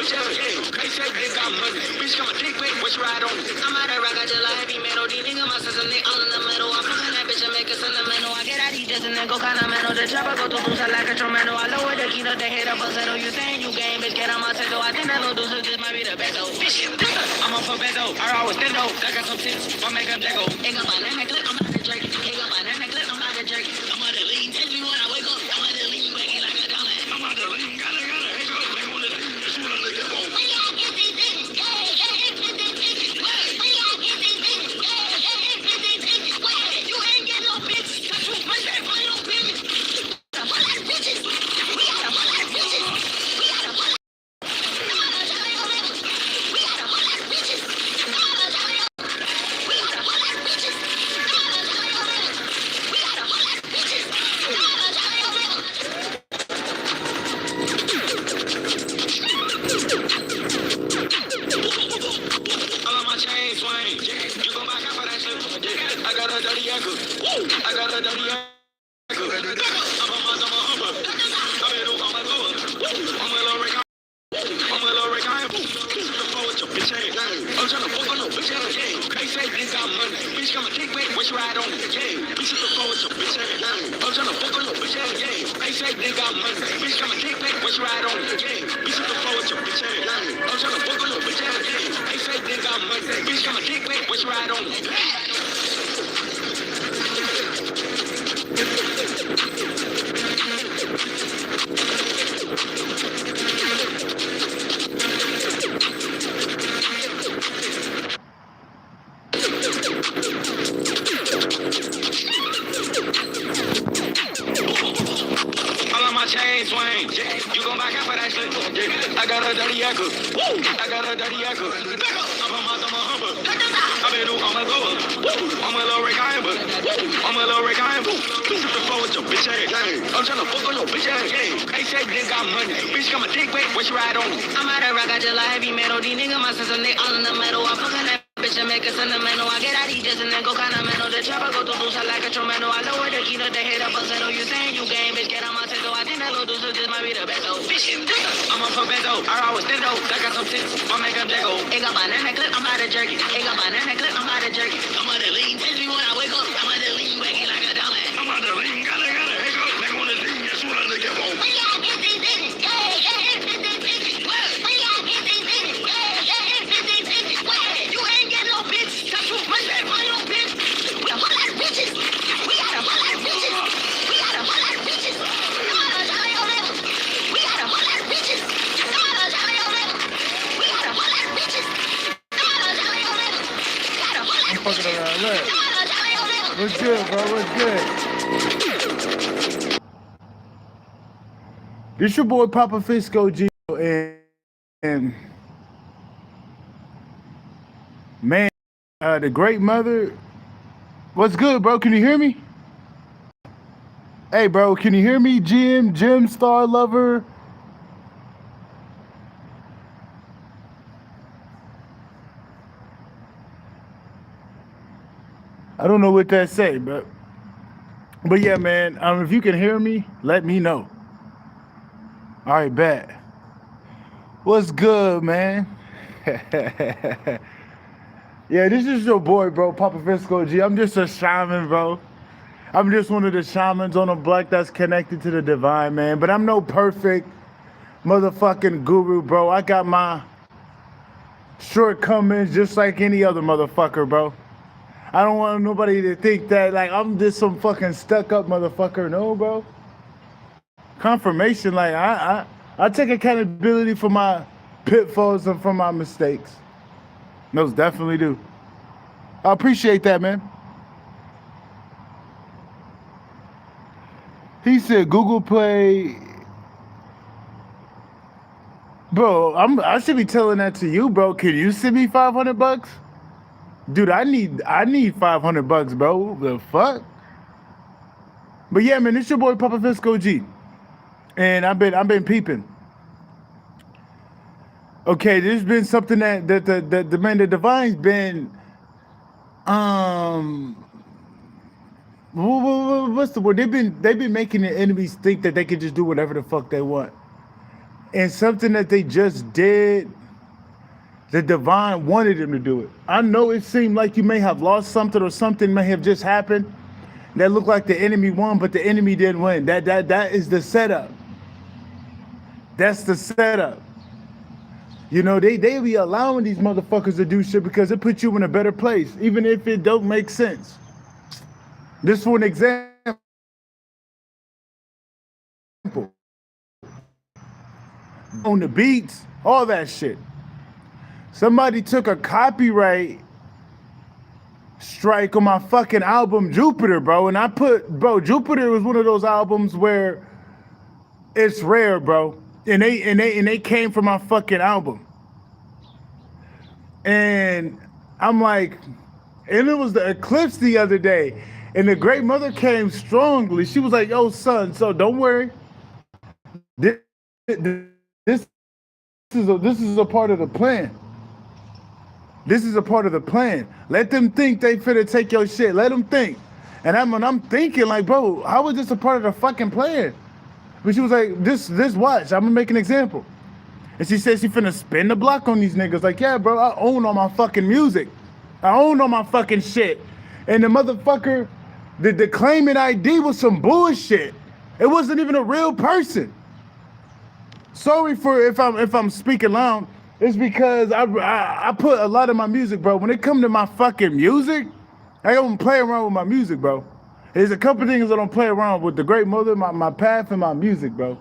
They say they got money. Bitch, come a dick pic, which ride on it? I'm out of rock, I just like heavy metal. These niggas, my system, they all in the middle. I'm fucking that bitch and make it sentimental. I get out these just and then go kinda mental. The chopper go to boost like a tremendo. I lower the key, the head up a settle. You saying you game, bitch, get on my tail. I think that little deuce just might be the best though. Bitch, I'm on for bezo. I always stand though. I got some tips, I make them jaggo. Ain't got my name, I'm out of jerk. Ain't got my name, I'm out of jerk. I'm out of lean, tell me when I wake up. I'm out of lean, waking like a dollar. I'm out of lean, gotta, hey, go, they wanna lean, that's what I look at. I'm out of rock, I just like heavy metal. These niggas, my system, they all in the middle. I fucking that bitch and make it sentimental. I get out these just and then go kinda mental. The chopper go through boost like a tremendo. I lower the key, the head up a settle. You saying you game, bitch, get on my tail. I think that little deuce just might be the best though. Bitch, I'm on for bezo. I always stand though. I got some tips, I make them jaggo. Ain't got my name, I'm out of jerky. Ain't got my name, I'm out of jerky. I'm out of lean, tell me when I wake up. I'm out of lean, waking like a dollar. I'm out of lean, gotta, hey, go, they wanna lean, that's what I look at. What's good, bro? What's good? This your boy Papa Fisco G, and man, the great mother. What's good, bro? Can you hear me? Hey, bro, can you hear me? Jim Star Lover. I don't know what that say, but yeah, man. If you can hear me, let me know. All right, bet. What's good, man? Yeah, this is your boy, bro, Papa Fisco G. I'm just a shaman, bro. I'm just one of the shamans on the block that's connected to the divine, man. But I'm no perfect motherfucking guru, bro. I got my shortcomings just like any other motherfucker, bro. I don't want nobody to think that, like, I'm just some fucking stuck-up motherfucker. No, bro. Confirmation, like, I take accountability for my pitfalls and for my mistakes. Most definitely do. I appreciate that, man. He said Google Play. Bro, I should be telling that to you, bro. Can you send me $500? Dude, I need $500, bro. The fuck? But yeah, man, it's your boy Papa Fisco G. And I've been peeping. Okay, there's been something that the man, the divine's been what's the word? They've been making the enemies think that they can just do whatever the fuck they want. and something that they just did, the divine wanted them to do it. I know it seemed like you may have lost something or something may have just happened that looked like the enemy won, but the enemy didn't win. That is the setup. That's the setup. You know, they be allowing these motherfuckers to do shit because it puts you in a better place, even if it don't make sense. This for an example. On the beats, all that shit. Somebody took a copyright strike on my fucking album Jupiter, bro. And I put, bro, Jupiter was one of those albums where it's rare, bro. And they came from my fucking album. And I'm like, and it was the eclipse the other day. And the great mother came strongly. She was like, yo, son, so don't worry. This is a part of the plan. This is a part of the plan. Let them think they finna take your shit. Let them think. And I'm thinking like, bro, how is this a part of the fucking plan? But she was like, this watch, I'm gonna make an example. And she said she finna spin the block on these niggas. Like, yeah, bro, I own all my fucking music. I own all my fucking shit. And the motherfucker, the claimant ID was some bullshit. It wasn't even a real person. Sorry for if I'm speaking loud. It's because I put a lot of my music, bro. When it come to my fucking music, I don't play around with my music, bro. There's a couple things I don't play around with. The great mother, my path, and my music, bro.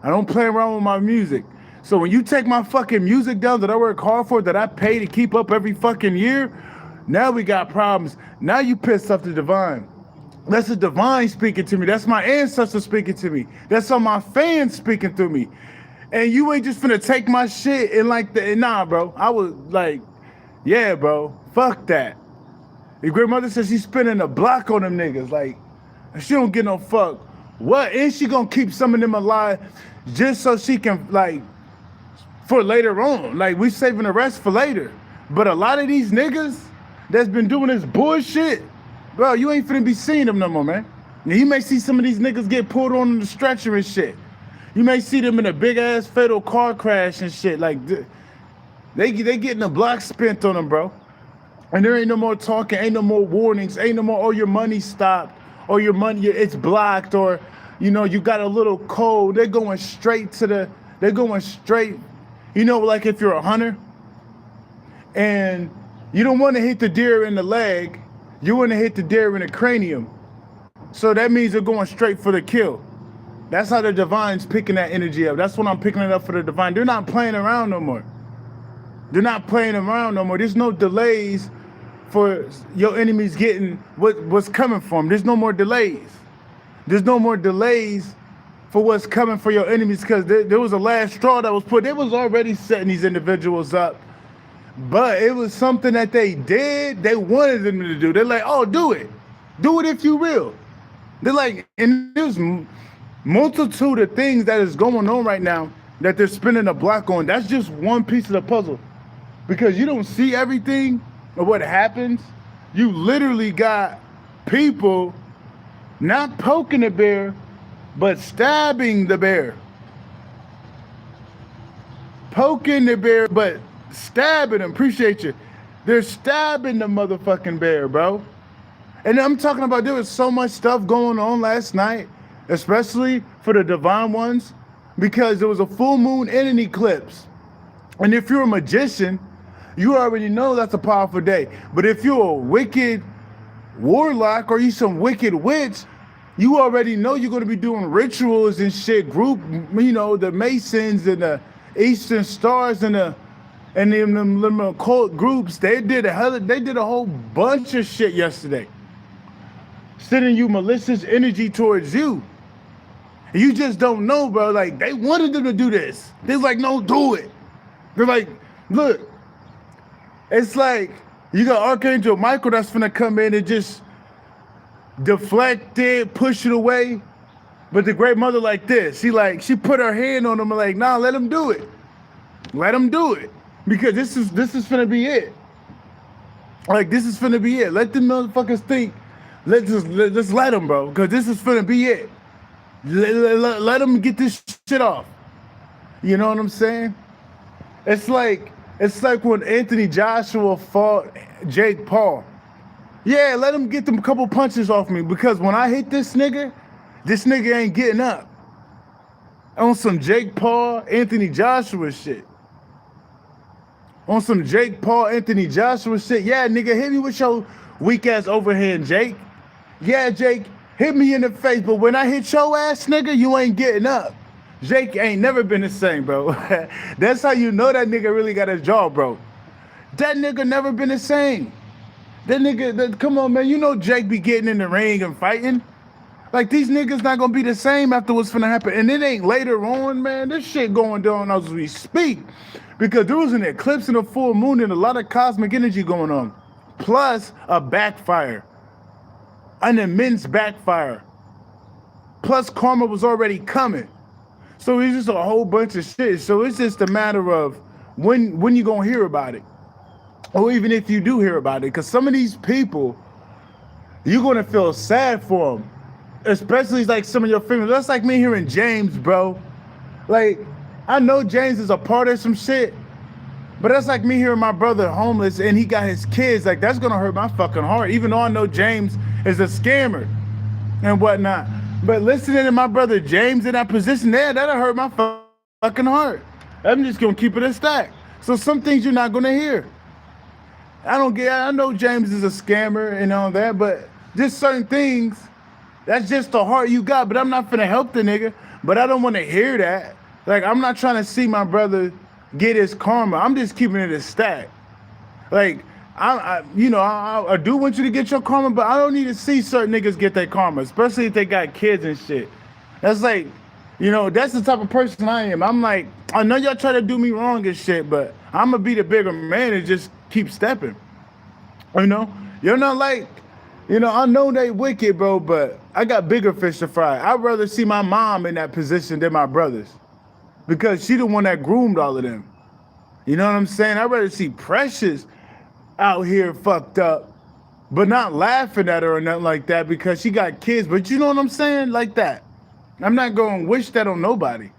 I don't play around with my music. So when you take my fucking music down that I work hard for, that I pay to keep up every fucking year, now we got problems. Now you pissed off the divine. That's the divine speaking to me. That's my ancestors speaking to me. That's all my fans speaking through me. And you ain't just finna take my shit and like that. Nah, bro. I was like, yeah, bro. Fuck that. Your grandmother says she's spinning a block on them niggas. Like, she don't get no fuck. What? And she gonna keep some of them alive just so she can, like, for later on. Like, we saving the rest for later. But a lot of these niggas that's been doing this bullshit, bro, you ain't finna be seeing them no more, man. Now, you may see some of these niggas get pulled on the stretcher and shit. You may see them in a big ass fatal car crash and shit. Like, they getting a block spent on them, bro. And there ain't no more talking, ain't no more warnings, ain't no more, oh, your money stopped, or your money, it's blocked, or, you know, you got a little code. They're going straight, you know, like if you're a hunter and you don't want to hit the deer in the leg, you want to hit the deer in the cranium. So that means they're going straight for the kill. That's how the divine's picking that energy up. That's when I'm picking it up for the divine. They're not playing around no more. They're not playing around no more. There's no delays for your enemies getting what's coming for them. There's no more delays. There's no more delays for what's coming for your enemies, because there was a last straw that was put. They was already setting these individuals up. But it was something that they did. They wanted them to do. They're like, oh, do it. Do it if you will. They're like, and there's multitude of things that is going on right now that they're spinning a block on. That's just one piece of the puzzle, because you don't see everything of what happens. You literally got people not poking the bear, but stabbing the bear. Poking the bear, but stabbing him. Appreciate you. They're stabbing the motherfucking bear, bro. And I'm talking about, there was so much stuff going on last night, especially for the divine ones, because there was a full moon and an eclipse. And if you're a magician, you already know that's a powerful day. But if you're a wicked warlock or you some wicked witch, you already know you're going to be doing rituals and shit. Group, you know, the Masons and the Eastern Stars and them occult groups, they did a whole bunch of shit yesterday, sending you malicious energy towards you. And you just don't know, bro. Like, they wanted them to do this. They're like, no, do it. They're like, look, it's like you got Archangel Michael that's gonna come in and just deflect it, push it away. But the great mother like this, she put her hand on him and like, nah, let him do it. Let him do it. Because this is finna be it. Like, this is finna be it. Let them motherfuckers think. Let's let them, bro. Because this is finna be it. Let them get this shit off. You know what I'm saying? It's like when Anthony Joshua fought Jake Paul. Yeah, let him get them couple punches off me because when I hit this nigga ain't getting up. On some Jake Paul, Anthony Joshua shit. On some Jake Paul, Anthony Joshua shit. Yeah, nigga, hit me with your weak ass overhand, Jake. Yeah, Jake, hit me in the face, but when I hit your ass, nigga, you ain't getting up. Jake ain't never been the same, bro. That's how you know that nigga really got his jaw, bro. That nigga never been the same. That nigga, come on, man. You know Jake be getting in the ring and fighting. Like, these niggas not gonna be the same after what's finna happen. And it ain't later on, man. This shit going down as we speak. Because there was an eclipse and a full moon and a lot of cosmic energy going on. Plus a backfire. An immense backfire. Plus karma was already coming. So it's just a whole bunch of shit. So it's just a matter of when you gonna hear about it. Or even if you do hear about it. Because some of these people, you're gonna feel sad for them. Especially like some of your family. That's like me hearing James, bro. Like, I know James is a part of some shit. But that's like me hearing my brother homeless and he got his kids. Like, that's gonna hurt my fucking heart. Even though I know James is a scammer and whatnot. But listening to my brother James in that position there, that'll hurt my fucking heart. I'm just gonna keep it a stack. So some things you're not gonna hear. I know James is a scammer and all that, but just certain things, that's just the heart you got. But I'm not finna help the nigga. But I don't wanna hear that. Like, I'm not trying to see my brother get his karma. I'm just keeping it a stack. Like, I do want you to get your karma, but I don't need to see certain niggas get their karma, especially if they got kids and shit. That's like, that's the type of person I am. I'm like, I know y'all try to do me wrong and shit, but I'm gonna be the bigger man and just keep stepping. You're not like, I know they wicked, bro, but I got bigger fish to fry. I'd rather see my mom in that position than my brothers because she the one that groomed all of them. You know what I'm saying? I'd rather see Precious out here fucked up, but not laughing at her or nothing like that because she got kids. But you know what I'm saying? Like that. I'm not going to wish that on nobody,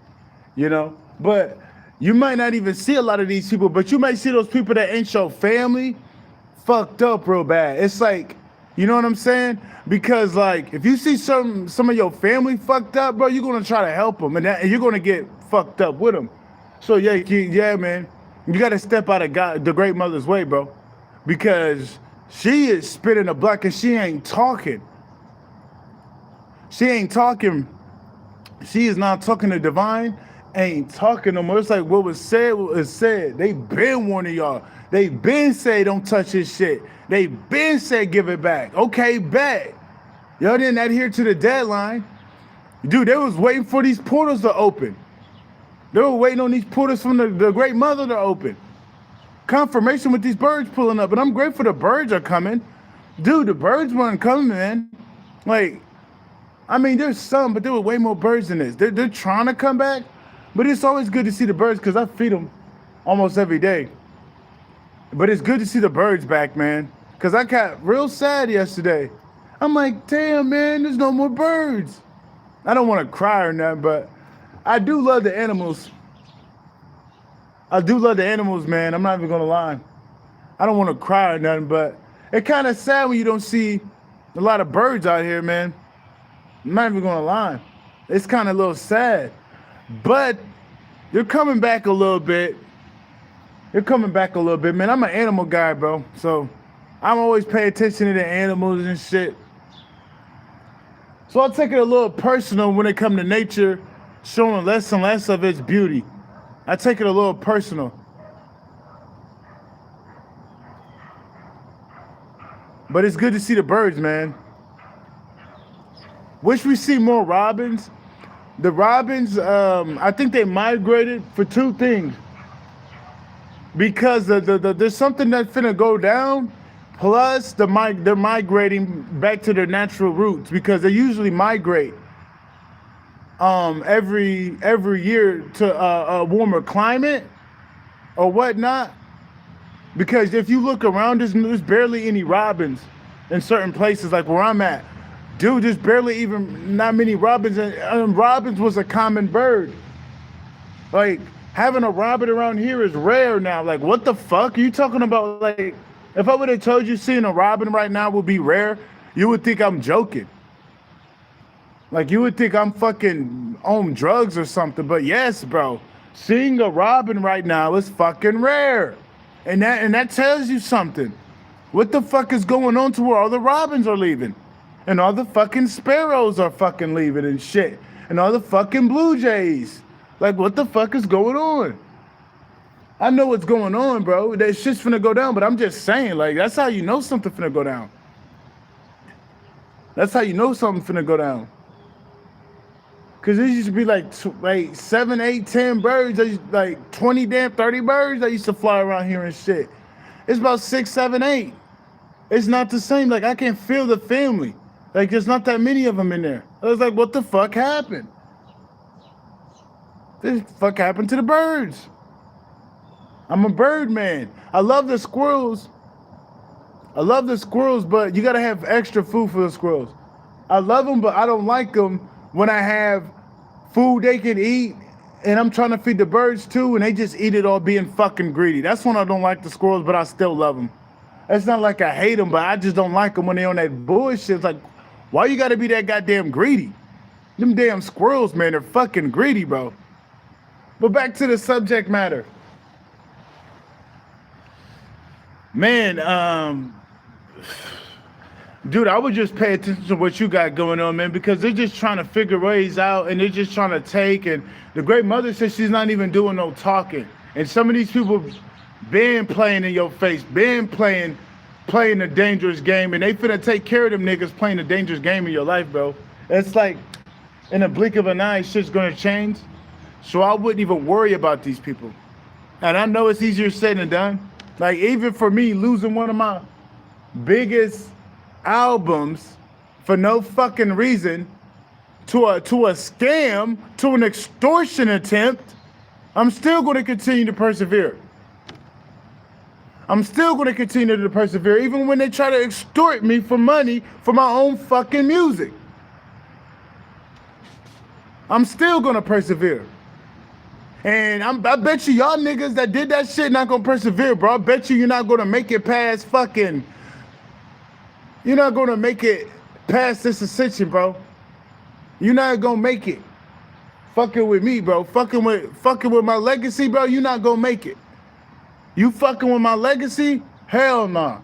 But you might not even see a lot of these people, but you might see those people that ain't your family fucked up real bad. It's like, you know what I'm saying? Because, like, if you see some of your family fucked up, bro, you're going to try to help them, and you're going to get fucked up with them. So, yeah, man, you got to step out of the great mother's way, bro. Because she is spitting the block and she ain't talking. She ain't talking. She is not talking to divine, ain't talking no more. It's like what was said. They been warning y'all. They been say don't touch this shit. They been say give it back. Okay, bet. Y'all didn't adhere to the deadline. Dude, they was waiting for these portals to open. They were waiting on these portals from the great mother to open. Confirmation with these birds pulling up, and I'm grateful the birds are coming. Dude, the birds weren't coming, man. Like, I mean, there's some, but there were way more birds than this. They're trying to come back, but it's always good to see the birds because I feed them almost every day. But it's good to see the birds back, man, because I got real sad yesterday. I'm like, damn, man, there's no more birds. I don't want to cry or nothing, but I do love the animals. I do love the animals, man. I'm not even going to lie. I don't want to cry or nothing, but it's kind of sad when you don't see a lot of birds out here, man. I'm not even going to lie. It's kind of a little sad. But they're coming back a little bit. They're coming back a little bit, man. I'm an animal guy, bro. So I'm always paying attention to the animals and shit. So I'll take it a little personal when it comes to nature, showing less and less of its beauty. I take it a little personal. But it's good to see the birds, man. Wish we see more robins. The robins, I think they migrated for two things. Because there's something that's finna go down, plus they're migrating back to their natural roots because they usually migrate every year to a warmer climate or whatnot. Because if you look around, there's barely any robins in certain places, like where I'm at. Dude, there's barely even not many robins. And robins was a common bird. Like, having a Robin around here is rare now. Like, what the fuck are you talking about? Like, if I would have told you seeing a Robin right now would be rare, you would think I'm joking. Like, you would think I'm fucking on drugs or something. But yes, bro, seeing a Robin right now is fucking rare. And that tells you something. What the fuck is going on to where all the Robins are leaving? And all the fucking Sparrows are fucking leaving and shit. And all the fucking Blue Jays. Like, what the fuck is going on? I know what's going on, bro. That shit's finna go down, but I'm just saying, like, that's how you know something finna go down. That's how you know something finna go down. Cause it used to be like 7, 8, 10 birds, like 20 damn 30 birds that used to fly around here and shit. It's about 6, 7, 8. It's not the same. Like, I can feel the family. Like, there's not that many of them in there. I was like, what the fuck happened? This fuck happened to the birds. I'm a bird man. I love the squirrels. But you gotta have extra food for the squirrels. I love them, but I don't like them when I have food they can eat and I'm trying to feed the birds too and they just eat it all being fucking greedy. That's when I don't like the squirrels, but I still love them. It's not like I hate them, but I just don't like them when they're on that bullshit. It's like, why you gotta be that goddamn greedy? Them damn squirrels, man, they're fucking greedy, bro. But back to the subject matter. Man, dude, I would just pay attention to what you got going on, man, because they're just trying to figure ways out and they're just trying to take. And the great mother says she's not even doing no talking. And some of these people been playing in your face, been playing a dangerous game, and they finna take care of them niggas playing a dangerous game in your life, bro. It's like, in a blink of an eye, shit's gonna change. So I wouldn't even worry about these people. And I know it's easier said than done. Like, even for me, losing one of my biggest albums for no fucking reason to a scam, to an extortion attempt, I'm still going to continue to persevere. I'm still going to continue to persevere even when they try to extort me for money for my own fucking music. I'm still going to persevere. And I bet you y'all niggas that did that shit not going to persevere, bro. I bet you're not going to make it past fucking... You're not gonna make it past this ascension, bro. You're not gonna make it. Fucking with me, bro. Fucking with my legacy, bro. You're not gonna make it. You fucking with my legacy? Hell nah.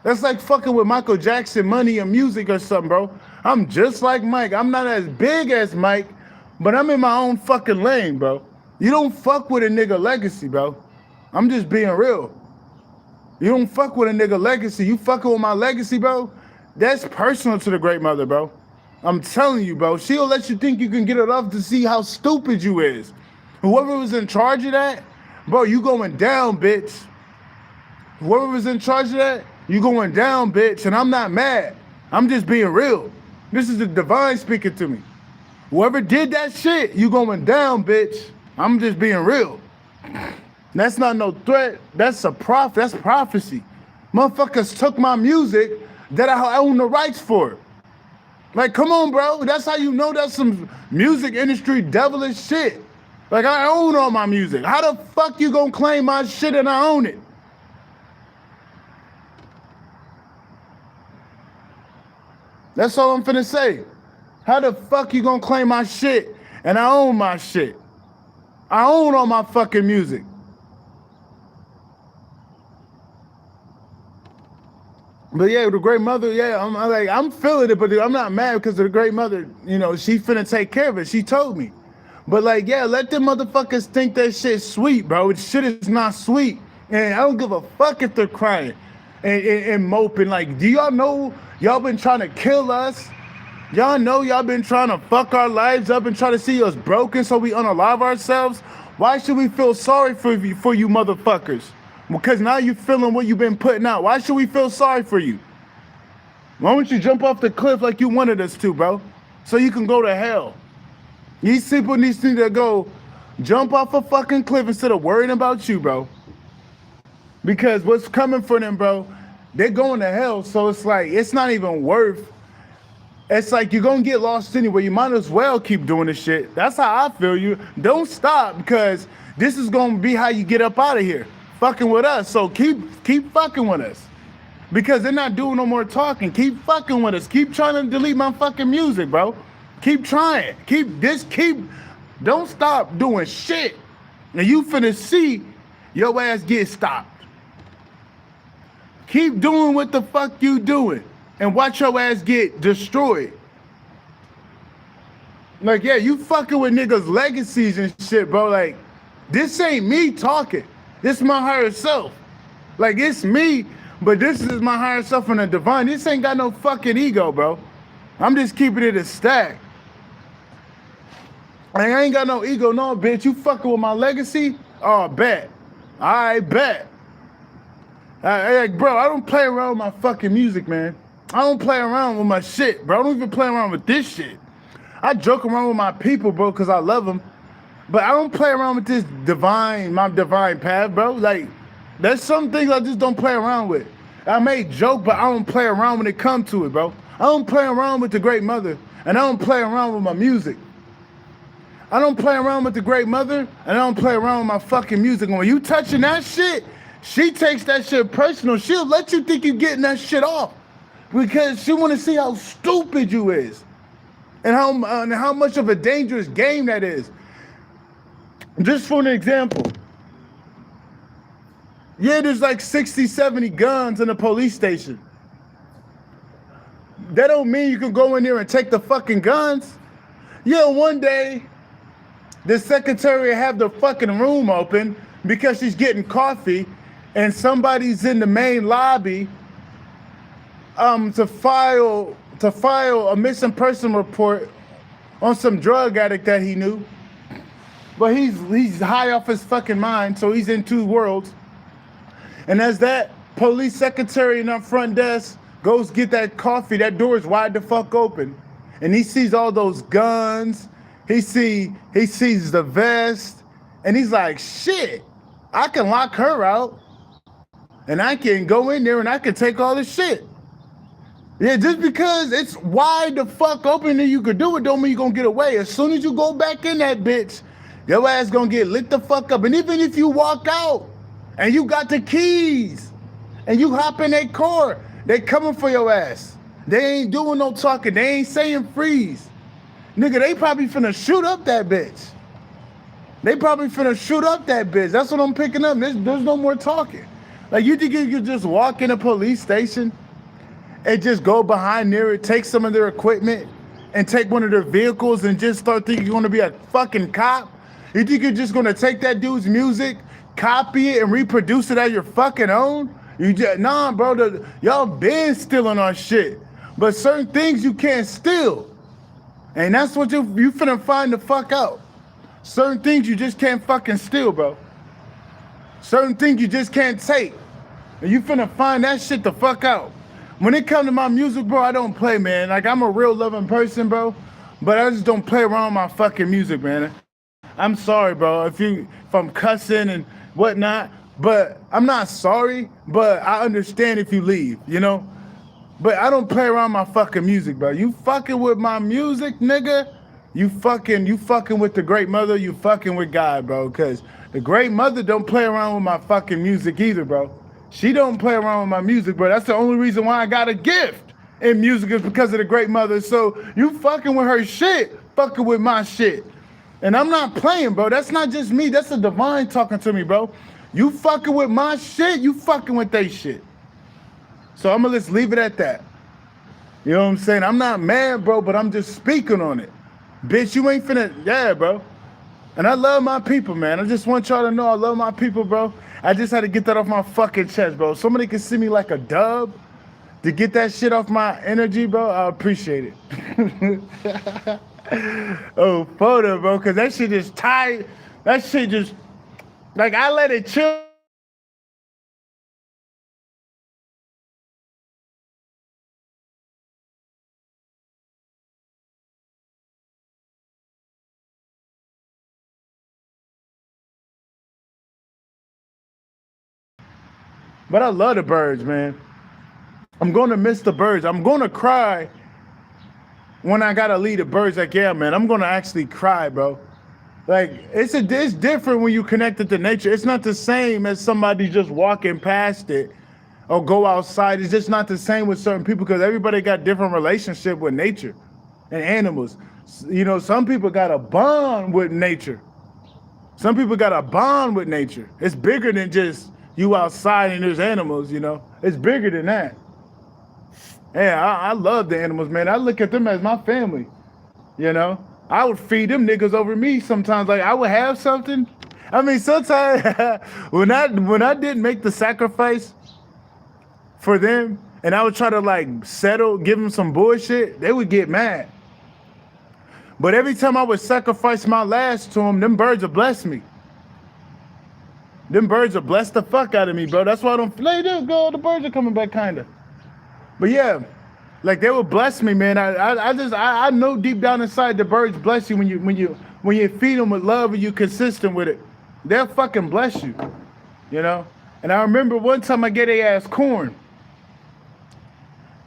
That's like fucking with Michael Jackson, money and music or something, bro. I'm just like Mike. I'm not as big as Mike, but I'm in my own fucking lane, bro. You don't fuck with a nigga legacy, bro. I'm just being real. You don't fuck with a nigga legacy. You fucking with my legacy, bro. That's personal to the great mother, bro. I'm telling you, bro. She'll let you think you can get it off to see how stupid you is. Whoever was in charge of that, bro, you going down, bitch. Whoever was in charge of that, you going down, bitch. And I'm not mad. I'm just being real. This is the divine speaking to me. Whoever did that shit, you going down, bitch. I'm just being real. That's not no threat. That's prophecy. Motherfuckers took my music that I own the rights for. Like, come on, bro. That's how you know that's some music industry devilish shit. Like, I own all my music. How the fuck you gonna claim my shit and I own it? That's all I'm finna say. How the fuck you gonna claim my shit and I own my shit? I own all my fucking music. But yeah, the great mother, yeah, I'm feeling it, but I'm not mad because of the great mother, you know, she finna take care of it. She told me. But like, yeah, let them motherfuckers think that shit's sweet, bro. Shit is not sweet. And I don't give a fuck if they're crying and moping. Like, do y'all know y'all been trying to kill us? Y'all know y'all been trying to fuck our lives up and try to see us broken so we unalive ourselves? Why should we feel sorry for you motherfuckers? Because now you're feeling what you've been putting out. Why should we feel sorry for you? Why don't you jump off the cliff like you wanted us to, bro? So you can go to hell. These people need to go jump off a fucking cliff instead of worrying about you, bro. Because what's coming for them, bro, they're going to hell. So it's like, it's not even worth It's like you're gonna get lost anyway. You might as well keep doing this shit. That's how I feel. You don't stop, because this is gonna be how you get up out of here. Fucking with us. So keep fucking with us. Because they're not doing no more talking. Keep fucking with us. Keep trying to delete my fucking music, bro. Keep trying. Don't stop doing shit. And you finna see your ass get stopped. Keep doing what the fuck you doing and watch your ass get destroyed. Like, yeah, you fucking with niggas' legacies and shit, bro. Like, this ain't me talking. This is my higher self. Like, it's me, but this is my higher self and the divine. This ain't got no fucking ego, bro. I'm just keeping it a stack. Like, I ain't got no ego, no, bitch. You fucking with my legacy? Oh, bet. All right, bet. Like, bro, I don't play around with my fucking music, man. I don't play around with my shit, bro. I don't even play around with this shit. I joke around with my people, bro, because I love them. But I don't play around with this my divine path, bro. Like, there's some things I just don't play around with. I may joke, but I don't play around when it comes to it, bro. I don't play around with the Great Mother, and I don't play around with my music. I don't play around with the Great Mother, and I don't play around with my fucking music. And when you touching that shit, she takes that shit personal. She'll let you think you're getting that shit off, because she want to see how stupid you is, and how much of a dangerous game that is. Just for an example, yeah, there's like 60, 70 guns in a police station. That don't mean you can go in there and take the fucking guns. Yeah, one day, the secretary have the fucking room open because she's getting coffee, and somebody's in the main lobby to file a missing person report on some drug addict that he knew. But he's high off his fucking mind, so he's in two worlds. And as that police secretary in that front desk goes get that coffee, that door is wide the fuck open, and he sees all those guns. He sees the vest, and he's like, shit, I can lock her out, and I can go in there and I can take all this shit. Yeah, just because it's wide the fuck open and you could do it don't mean you're gonna get away. As soon as you go back in that bitch, your ass gonna get lit the fuck up. And even if you walk out and you got the keys and you hop in that car, they coming for your ass. They ain't doing no talking. They ain't saying freeze. Nigga, they probably finna shoot up that bitch. That's what I'm picking up. There's no more talking. Like, you think you could just walk in a police station and just go behind near it, take some of their equipment, and take one of their vehicles and just start thinking you're gonna be a fucking cop? You think you're just gonna take that dude's music, copy it, and reproduce it as your fucking own? Nah, bro, y'all been stealing our shit. But certain things you can't steal. And that's what you finna find the fuck out. Certain things you just can't fucking steal, bro. Certain things you just can't take. And you finna find that shit the fuck out. When it comes to my music, bro, I don't play, man. Like, I'm a real loving person, bro. But I just don't play around with my fucking music, man. I'm sorry, bro, if I'm cussing and whatnot. But I'm not sorry, but I understand if you leave, you know? But I don't play around my fucking music, bro. You fucking with my music, nigga, you fucking with the Great Mother, you fucking with God, bro. Because the Great Mother don't play around with my fucking music either, bro. She don't play around with my music, bro. That's the only reason why I got a gift in music, is because of the Great Mother. So you fucking with her shit, fucking with my shit. And I'm not playing, bro. That's not just me. That's the divine talking to me, bro. You fucking with my shit, you fucking with they shit. So I'm gonna just leave it at that. You know what I'm saying? I'm not mad, bro, but I'm just speaking on it. Bitch, you ain't finna, yeah, bro. And I love my people, man. I just want y'all to know I love my people, bro. I just had to get that off my fucking chest, bro. Somebody can see me like a dub to get that shit off my energy, bro. I appreciate it. Oh, photo, bro, because that shit just tight. That shit just, like, I let it chill. But I love the birds, man. I'm going to miss the birds. I'm going to cry when I gotta lead the birds, like, yeah, man, I'm gonna actually cry, bro. Like, it's different when you connected to nature. It's not the same as somebody just walking past it or go outside. It's just not the same with certain people because everybody got different relationship with nature and animals. You know, some people got a bond with nature. Some people got a bond with nature. It's bigger than just you outside and there's animals, you know. It's bigger than that. Yeah, I love the animals, man. I look at them as my family, you know. I would feed them niggas over me sometimes. Like, I would have something. I mean, sometimes when I didn't make the sacrifice for them and I would try to like settle, give them some bullshit, they would get mad. But every time I would sacrifice my last to them birds would bless me. Them birds will bless the fuck out of me, bro. That's why I don't play this, go. The birds are coming back, kinda. But yeah, like they will bless me, man. I know deep down inside the birds bless you when you feed them with love and you consistent with it. They'll fucking bless you, you know. And I remember one time I gave their ass corn.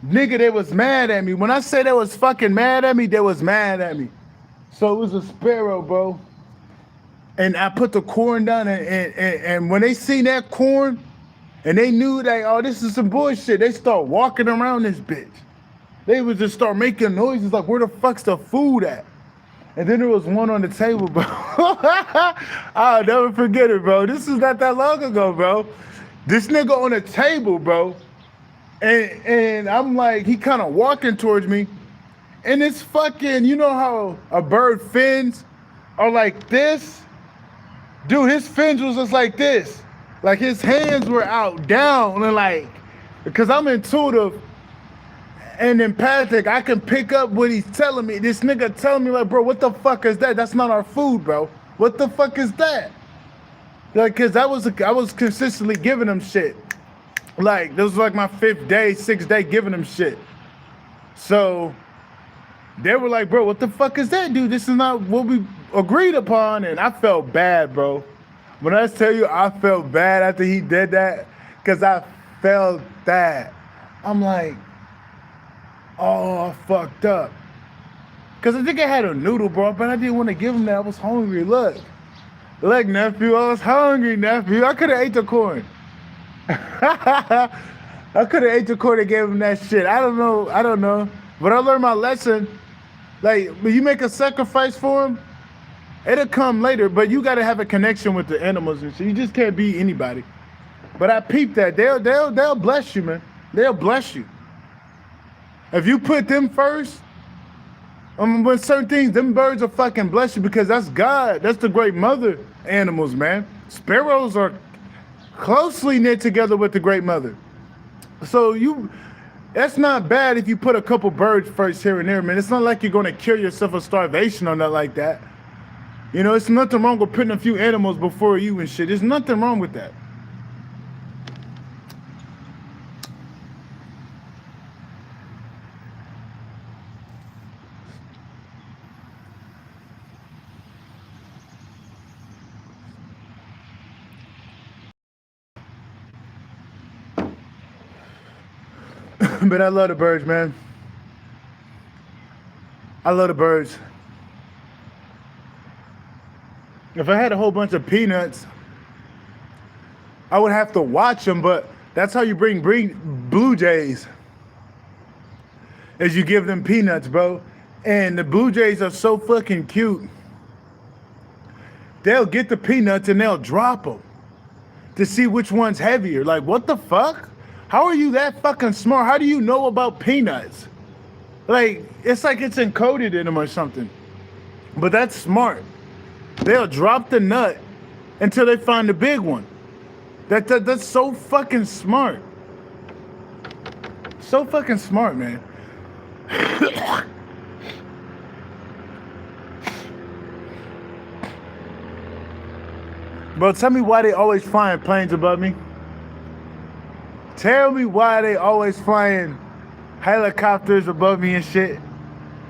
Nigga, they was mad at me. When I say they was fucking mad at me, they was mad at me. So it was a sparrow, bro. And I put the corn down, and when they seen that corn, and they knew that, oh, this is some bullshit, they start walking around this bitch. They would just start making noises like, where the fuck's the food at? And then there was one on the table, bro. I'll never forget it, bro. This is not that long ago, bro. This nigga on the table, bro. And I'm like, he kind of walking towards me. And it's fucking, you know how a bird fins are like this? Dude, his fins was just like this. Like his hands were out, down, and like, because I'm intuitive and empathic, I can pick up what he's telling me. This nigga telling me like, bro, what the fuck is that? That's not our food, bro. What the fuck is that? Like, cause I was consistently giving him shit. Like, this was like my 6th day giving him shit. So they were like, bro, what the fuck is that, dude? This is not what we agreed upon. And I felt bad, bro. When I tell you I felt bad after he did that, because I felt that. I'm like, oh, I fucked up. Because I think I had a noodle, bro, but I didn't want to give him that. I was hungry. Look, nephew, I was hungry, nephew. I could have ate the corn. I could have ate the corn and gave him that shit. I don't know. But I learned my lesson. Like, when you make a sacrifice for him, it'll come later, but you gotta have a connection with the animals and shit. You just can't be anybody. But I peeped that. They'll bless you, man. They'll bless you. If you put them first, with certain things, them birds will fucking bless you because that's God. That's the great mother animals, man. Sparrows are closely knit together with the great mother. So that's not bad if you put a couple birds first here and there, man. It's not like you're gonna kill yourself of starvation or nothing like that. You know, it's nothing wrong with putting a few animals before you and shit. There's nothing wrong with that. But I love the birds, man. I love the birds. If I had a whole bunch of peanuts, I would have to watch them, but that's how you bring blue jays, is you give them peanuts, bro. And the blue jays are so fucking cute. They'll get the peanuts and they'll drop them to see which one's heavier. Like, what the fuck? How are you that fucking smart? How do you know about peanuts? Like, it's like it's encoded in them or something. But that's smart. They'll drop the nut until they find the big one. That's so fucking smart. So fucking smart, man. Bro, tell me why they always flying planes above me. Tell me why they always flying helicopters above me and shit.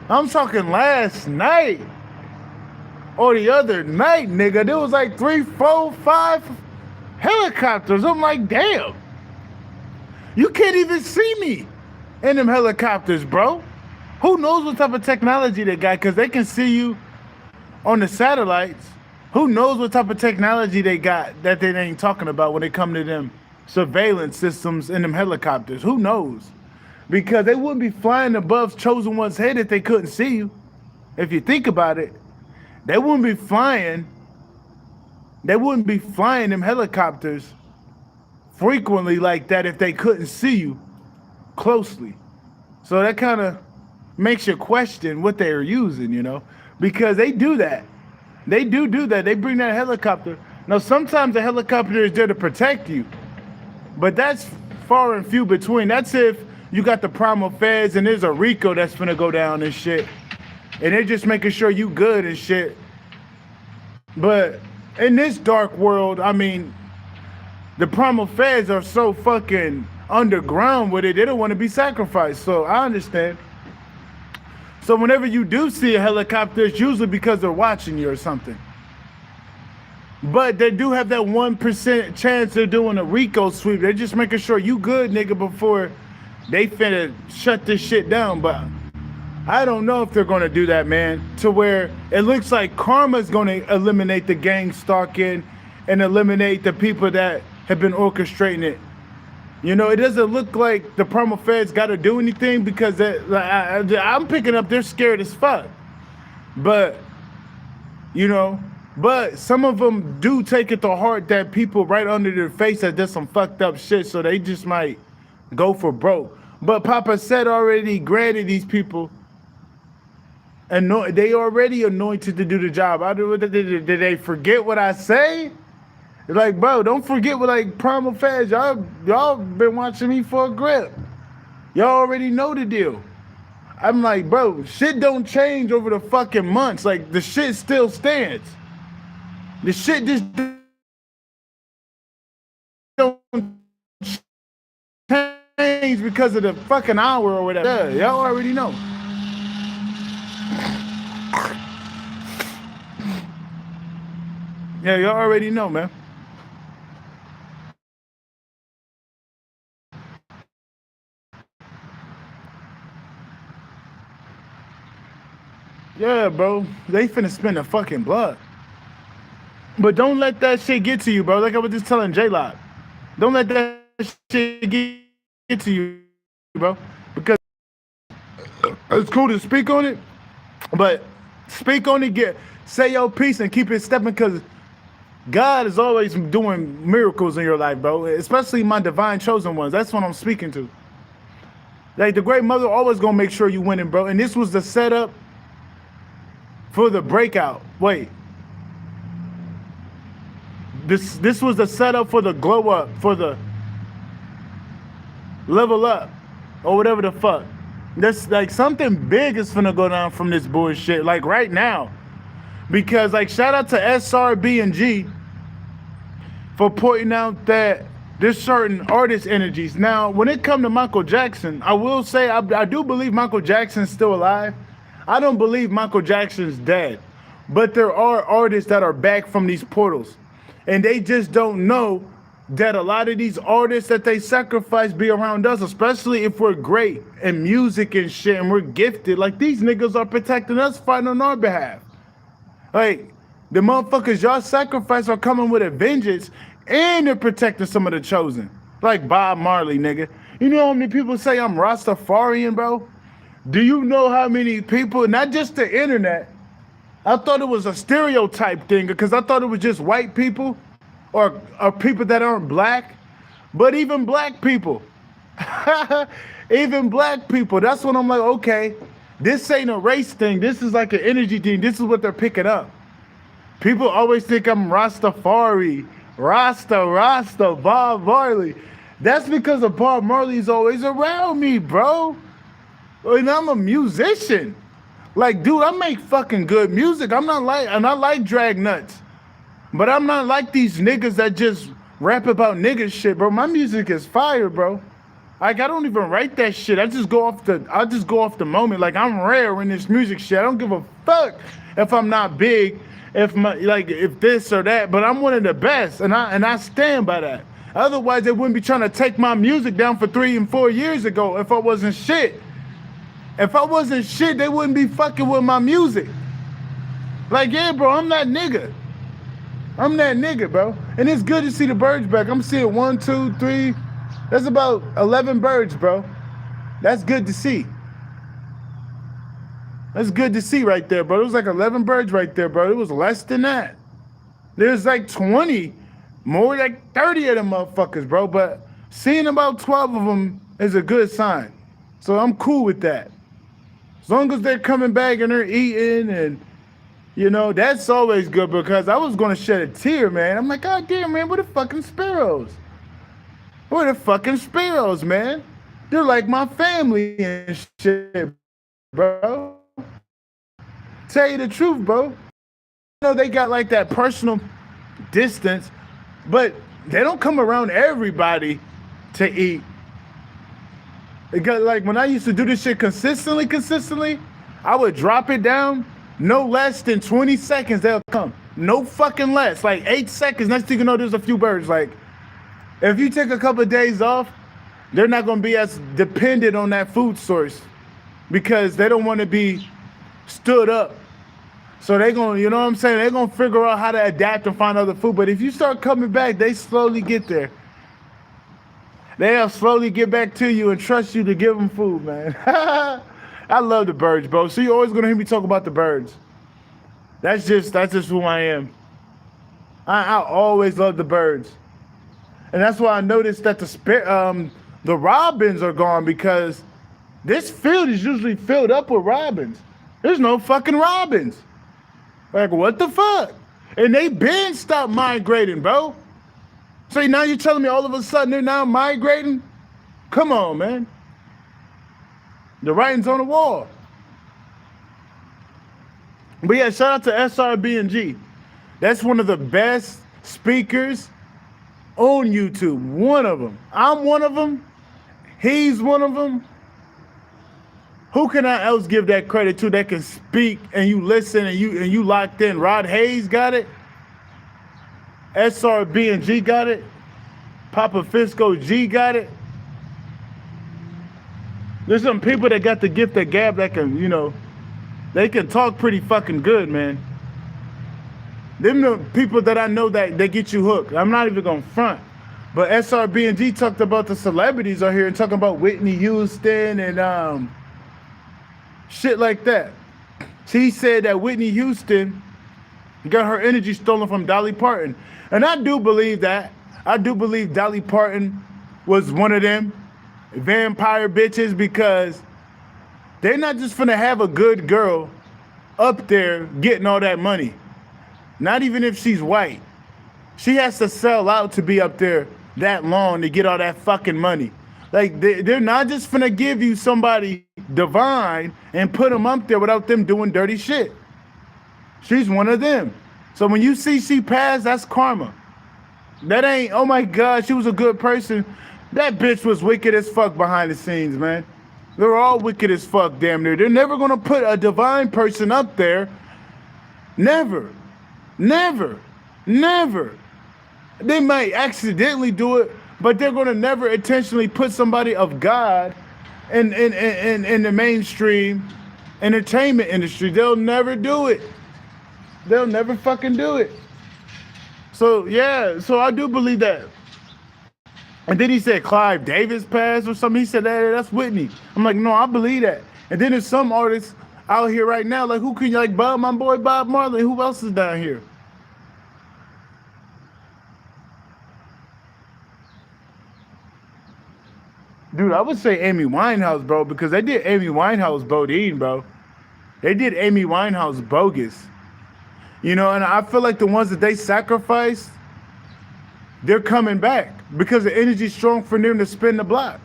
I'm talking last night or the other night, nigga. There was like 3, 4, 5 helicopters. I'm like, damn. You can't even see me in them helicopters, bro. Who knows what type of technology they got? Because they can see you on the satellites. Who knows what type of technology they got that they ain't talking about when it come to them surveillance systems in them helicopters? Who knows? Because they wouldn't be flying above chosen one's head if they couldn't see you. If you think about it, they wouldn't be flying. They wouldn't be flying them helicopters frequently like that if they couldn't see you closely. So that kind of makes you question what they're using, you know, because they do that. They do that. They bring that helicopter. Now, sometimes the helicopter is there to protect you, but that's far and few between. That's if you got the primal feds and there's a Rico that's finna go down and shit, and they're just making sure you good and shit. But in this dark world, I mean, the primal feds are so fucking underground with it, they don't want to be sacrificed. So I understand. So whenever you do see a helicopter, it's usually because they're watching you or something. But they do have that 1% chance of doing a Rico sweep. They're just making sure you good, nigga, before they finna shut this shit down. But I don't know if they're gonna do that, man, to where it looks like karma's gonna eliminate the gang stalking and eliminate the people that have been orchestrating it. You know, it doesn't look like the primal feds got to do anything because I'm picking up they're scared as fuck. But, you know, but some of them do take it to heart that people right under their face that did some fucked up shit, so they just might go for broke. But Papa said already granted these people, and they already anointed to do the job. Did they forget what I say? Like, bro, don't forget what, like, primal feds, y'all been watching me for a grip. Y'all already know the deal. I'm like, bro, shit don't change over the fucking months. Like, the shit still stands. The shit just don't change because of the fucking hour or whatever. Yeah, y'all already know. Yeah, y'all already know, man. Yeah, bro. They finna spend the fucking blood. But don't let that shit get to you, bro. Like I was just telling J-Lock. Don't let that shit get to you, bro. Because it's cool to speak on it, but speak on it, say your piece and keep it stepping, because God is always doing miracles in your life, bro. Especially my divine chosen ones. That's what I'm speaking to. Like, the great mother always gonna make sure you winning, bro. And this was the setup for the breakout. Wait. This was the setup for the glow up, for the level up, or whatever the fuck. That's like something big is finna go down from this bullshit, like right now. Because, like, shout out to SRB and G for pointing out that there's certain artist energies. Now, when it comes to Michael Jackson, I will say I do believe Michael Jackson's still alive. I don't believe Michael Jackson's dead. But there are artists that are back from these portals. And they just don't know that a lot of these artists that they sacrifice be around us, especially if we're great in music and shit and we're gifted. Like, these niggas are protecting us, fighting on our behalf. Like, the motherfuckers y'all sacrifice are coming with a vengeance, and they're protecting some of the chosen. Like Bob Marley, nigga. You know how many people say I'm Rastafarian, bro? Do you know how many people, not just the internet, I thought it was a stereotype thing because I thought it was just white people or people that aren't black, but even black people. Even black people. That's when I'm like, okay, this ain't a race thing. This is like an energy thing. This is what they're picking up. People always think I'm Rastafari, Rasta, Bob Marley. That's because of Bob Marley's always around me, bro. And I'm a musician. Like, dude, I make fucking good music. I'm not like, and I like drag nuts. But I'm not like these niggas that just rap about nigga shit, bro. My music is fire, bro. Like, I don't even write that shit. I just go off the moment. Like, I'm rare in this music shit. I don't give a fuck if I'm not big, if this or that, but I'm one of the best, and I stand by that. Otherwise, they wouldn't be trying to take my music down for 3 and 4 years ago if I wasn't shit. If I wasn't shit, they wouldn't be fucking with my music. Like, yeah, bro, I'm that nigga. I'm that nigga, bro. And it's good to see the birds back. I'm seeing 1, 2, 3. That's about 11 birds, bro. That's good to see. That's good to see right there, bro. It was like 11 birds right there, bro. It was less than that. There's like 20, more like 30 of them motherfuckers, bro. But seeing about 12 of them is a good sign. So I'm cool with that. As long as they're coming back and they're eating and, you know, that's always good because I was going to shed a tear, man. I'm like, God damn, man, where the fucking sparrows? Where the fucking sparrows, man? They're like my family and shit, bro. Tell you the truth, bro. You know, they got like that personal distance, but they don't come around everybody to eat. Because like when I used to do this shit consistently, I would drop it down. No less than 20 seconds, they'll come. No fucking less. Like 8 seconds. Next thing you know, there's a few birds. Like, if you take a couple of days off, they're not going to be as dependent on that food source because they don't want to be stood up. So they're going to, you know what I'm saying? They're going to figure out how to adapt and find other food. But if you start coming back, they slowly get there. They'll slowly get back to you and trust you to give them food, man. I love the birds, bro. So you're always gonna hear me talk about the birds. That's just who I am. I always love the birds, and that's why I noticed that the robins are gone because this field is usually filled up with robins. There's no fucking robins. Like what the fuck? And they been stopped migrating, bro. So now you're telling me all of a sudden they're now migrating? Come on, man. The writing's on the wall. But yeah, shout out to SRB&G. That's one of the best speakers on YouTube. One of them. I'm one of them. He's one of them. Who can I else give that credit to that can speak and you listen and you locked in? Rod Hayes got it. SRB&G got it. Papa Fisco G got it. There's some people that got the gift of gab that can, you know, they can talk pretty fucking good, man. Them the people that I know that they get you hooked. I'm not even gonna front. But SRB&G talked about the celebrities out here and talking about Whitney Houston and shit like that. He said that Whitney Houston got her energy stolen from Dolly Parton. And I do believe that. I do believe Dolly Parton was one of them vampire bitches because they're not just finna have a good girl up there getting all that money. Not even if she's white. She has to sell out to be up there that long to get all that fucking money. Like, they're not just finna give you somebody divine and put them up there without them doing dirty shit. She's one of them. So when you see she passed, that's karma. That ain't, oh my God, she was a good person. That bitch was wicked as fuck behind the scenes, man. They're all wicked as fuck, damn near. They're never gonna put a divine person up there. Never. Never. Never. They might accidentally do it, but they're gonna never intentionally put somebody of God in the mainstream entertainment industry. They'll never do it. They'll never fucking do it. So yeah, so I do believe that. And then he said Clive Davis passed or something. He said that's Whitney. I'm like, no, I believe that. And then there's some artists out here right now, like who can you like my boy Bob Marley? Who else is down here? Dude, I would say Amy Winehouse, bro, because they did Amy Winehouse Bodine, bro. They did Amy Winehouse bogus. You know, and I feel like the ones that they sacrificed, they're coming back because the energy's strong for them to spin the block.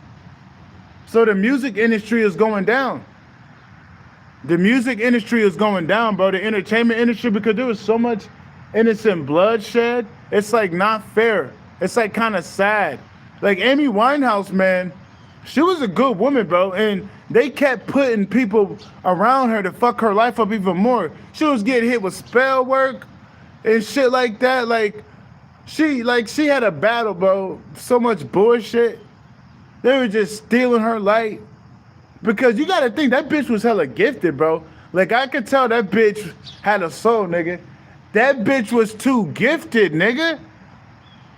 So the music industry is going down. The music industry is going down, bro. The entertainment industry, because there was so much innocent bloodshed. It's like not fair. It's like kind of sad. Like Amy Winehouse, man, she was a good woman, bro. And they kept putting people around her to fuck her life up even more. She was getting hit with spell work and shit like that. Like she had a battle, bro. So much bullshit. They were just stealing her light. Because you gotta think that bitch was hella gifted, bro. Like I could tell that bitch had a soul, nigga. That bitch was too gifted, nigga.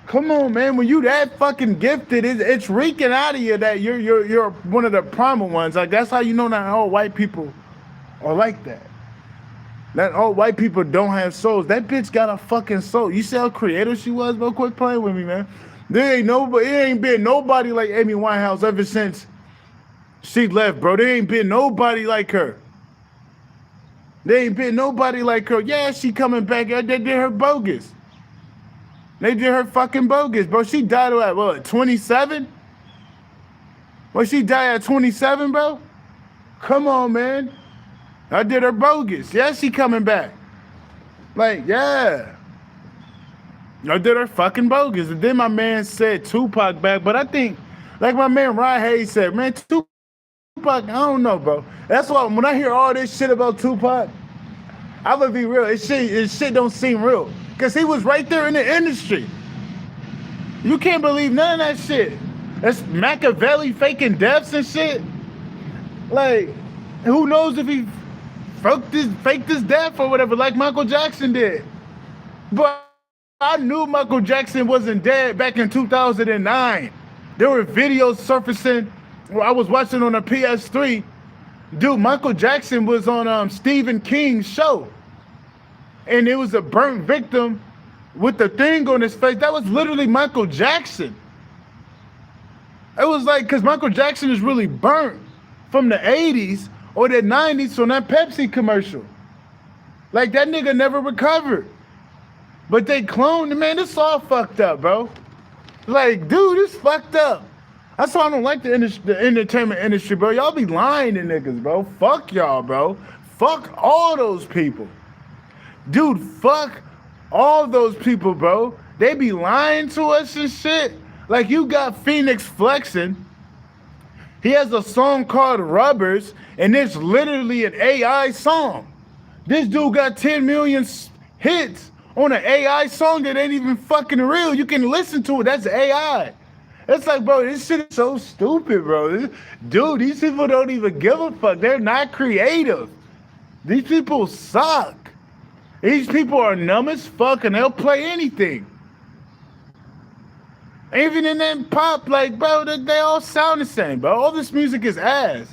Come on, man. When you that fucking gifted, it's reeking out of you that you're one of the primal ones. Like that's how you know that all white people are like that. That all white people don't have souls. That bitch got a fucking soul. You see how creative she was, bro? Quit playing with me, man. There ain't nobody. It ain't been nobody like Amy Winehouse ever since she left, bro. There ain't been nobody like her. There ain't been nobody like her. Yeah, she coming back. They did her bogus. They did her fucking bogus, bro. She died at what, 27? Well, she died at 27, bro? Come on, man. I did her bogus. Yeah, she coming back. Like, yeah. I did her fucking bogus. And then my man said Tupac back, but I think, like my man Ryan Hayes said, man, Tupac, I don't know, bro. That's why when I hear all this shit about Tupac, I'm gonna be real. It shit don't seem real. Because he was right there in the industry. You can't believe none of that shit. That's Machiavelli faking deaths and shit. Like, who knows if he faked his death or whatever, like Michael Jackson did. But I knew Michael Jackson wasn't dead back in 2009. There were videos surfacing where I was watching on a PS3. Dude, Michael Jackson was on Stephen King's show. And it was a burnt victim with the thing on his face. That was literally Michael Jackson. It was like, because Michael Jackson is really burnt from the 80s or the 90s from that Pepsi commercial. Like, that nigga never recovered. But they cloned him, man. This all fucked up, bro. Like, dude, this fucked up. That's why I don't like the entertainment industry, bro. Y'all be lying to niggas, bro. Fuck y'all, bro. Fuck all those people. Dude, fuck all those people, bro. They be lying to us and shit. Like, you got Phoenix flexing. He has a song called Rubbers, and it's literally an AI song. This dude got 10 million hits on an AI song that ain't even fucking real. You can listen to it. That's AI. It's like, bro, this shit is so stupid, bro. Dude, these people don't even give a fuck. They're not creative. These people suck. These people are numb as fuck and they'll play anything. Even in that pop, like, bro, they all sound the same, bro. All this music is ass.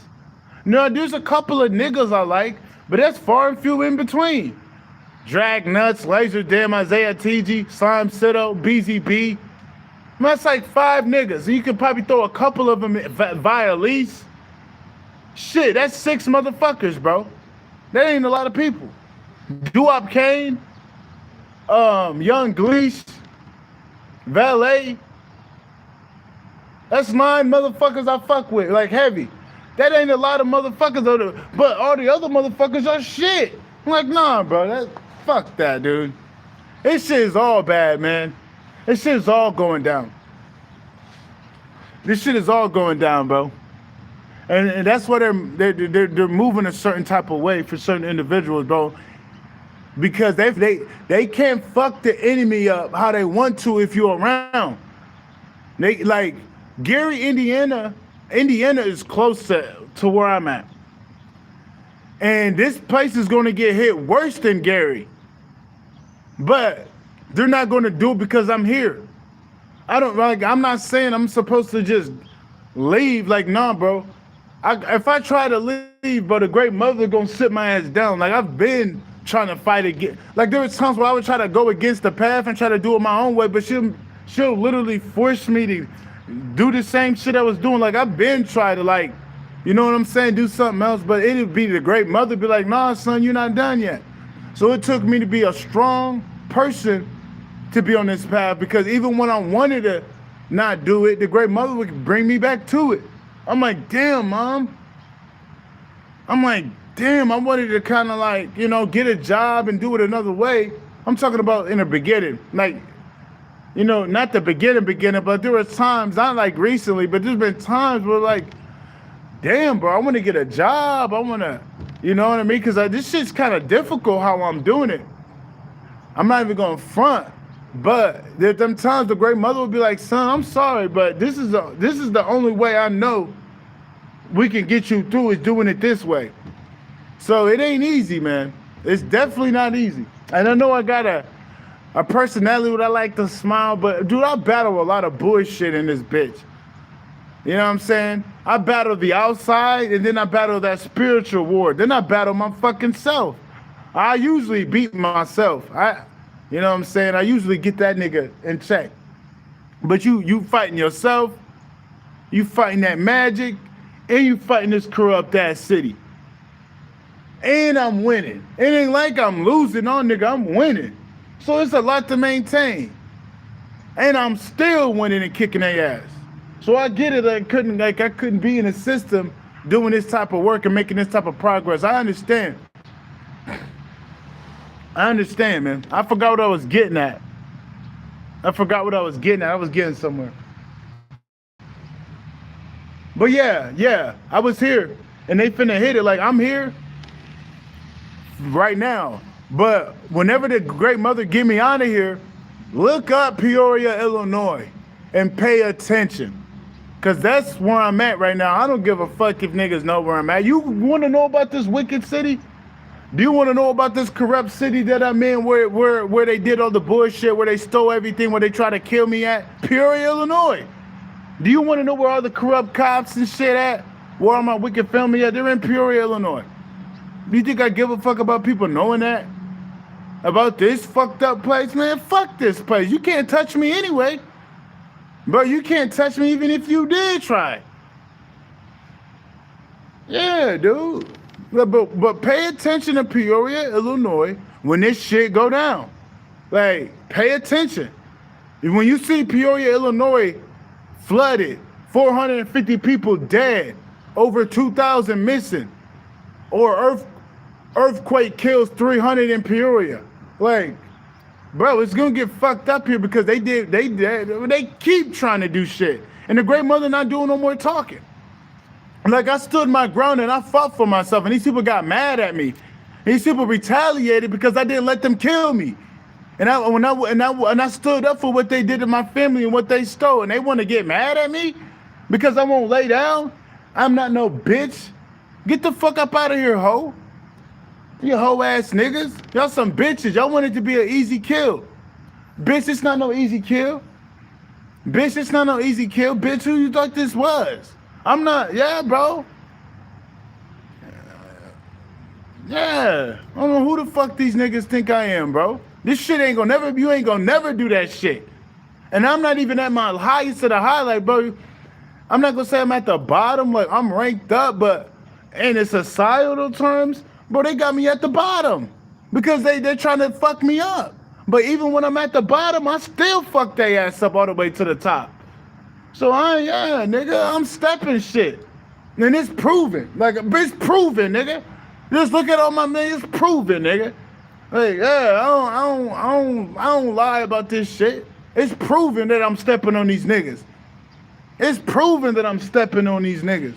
No, there's a couple of niggas I like, but that's far and few in between. Drag Nuts, Laser Dim, Isaiah TG, Slime Sitto, BZB. That's like 5 niggas. You could probably throw a couple of them via lease. Shit, that's 6 motherfuckers, bro. That ain't a lot of people. Doo-Wop Kane, Young Gleesh, Valet. That's 9 motherfuckers I fuck with, like heavy. That ain't a lot of motherfuckers, but all the other motherfuckers are shit. I'm like, nah, bro, fuck that, dude. This shit is all bad, man. This shit is all going down. This shit is all going down, bro. And that's why they're moving a certain type of way for certain individuals, bro. Because they can't fuck the enemy up how they want to if you're around. They like Gary, Indiana is close to where I'm at. And this place is gonna get hit worse than Gary. But they're not gonna do it because I'm here. I'm not saying I'm supposed to just leave. Like, nah, bro. If I try to leave, bro, the great mother gonna sit my ass down. Like, I've been trying to fight again. Like, there was times where I would try to go against the path and try to do it my own way, but she'll literally force me to do the same shit I was doing. Like, I've been trying to, like, you know what I'm saying, do something else, but it'd be the great mother be like, nah, son, you're not done yet. So it took me to be a strong person to be on this path, because even when I wanted to not do it, the great mother would bring me back to it. I'm like, damn, Mom. I'm like, damn, I wanted to kind of like, you know, get a job and do it another way. I'm talking about in the beginning. Like, you know, not the beginning, but there was times, not like recently, but there's been times where like, damn, bro, I want to get a job. I want to, you know what I mean? Because this shit's kind of difficult how I'm doing it. I'm not even going to front. But there's them times the great mother would be like, son, I'm sorry, but this is the only way I know we can get you through is doing it this way. So it ain't easy, man. It's definitely not easy. And I know I got a personality where I like to smile, but dude, I battle a lot of bullshit in this bitch. You know what I'm saying? I battle the outside, and then I battle that spiritual war. Then I battle my fucking self. I usually beat myself. You know what I'm saying? I usually get that nigga in check. But you fighting yourself, you fighting that magic, and you fighting this corrupt ass city. And I'm winning. It ain't like I'm losing on nigga, I'm winning. So it's a lot to maintain. And I'm still winning and kicking their ass. So I get it, I couldn't be in a system doing this type of work and making this type of progress. I understand. I understand, man. I forgot what I was getting at. I was getting somewhere. But yeah, I was here. And they finna hit it like I'm here right now. But whenever the great mother get me out of here, look up Peoria, Illinois, and pay attention. Cause that's where I'm at right now. I don't give a fuck if niggas know where I'm at. You wanna know about this wicked city? Do you wanna know about this corrupt city that I'm in where they did all the bullshit, where they stole everything, where they try to kill me at? Peoria, Illinois. Do you wanna know where all the corrupt cops and shit at? Where all my wicked family at? They're in Peoria, Illinois. Do you think I give a fuck about people knowing that? About this fucked up place? Man, fuck this place. You can't touch me anyway. Bro, you can't touch me even if you did try. Yeah, dude. But pay attention to Peoria, Illinois, when this shit go down. Like, pay attention. When you see Peoria, Illinois flooded, 450 people dead, over 2,000 missing, or earthquake kills 300 in Peoria. Like, bro, it's gonna get fucked up here because they keep trying to do shit. And the great mother not doing no more talking. Like, I stood my ground and I fought for myself, and these people got mad at me. These people retaliated because I didn't let them kill me. And I stood up for what they did to my family and what they stole, and they want to get mad at me because I won't lay down. I'm not no bitch. Get the fuck up out of here, hoe. You hoe ass niggas. Y'all some bitches. Y'all want it to be an easy kill. Bitch, it's not no easy kill. Bitch, it's not no easy kill. Bitch, who you thought this was? I'm not, yeah, bro. Yeah. I don't know who the fuck these niggas think I am, bro. This shit ain't gonna never, you ain't gonna never do that shit. And I'm not even at my highest of the highlight, bro. I'm not gonna say I'm at the bottom, like I'm ranked up, but in the societal terms, bro, they got me at the bottom because they're trying to fuck me up. But even when I'm at the bottom, I still fuck their ass up all the way to the top. So nigga, I'm stepping shit. And it's proven. Like, it's proven, nigga. Just look at all my niggas, it's proven, nigga. Like, yeah, I don't lie about this shit. It's proven that I'm stepping on these niggas. It's proven that I'm stepping on these niggas.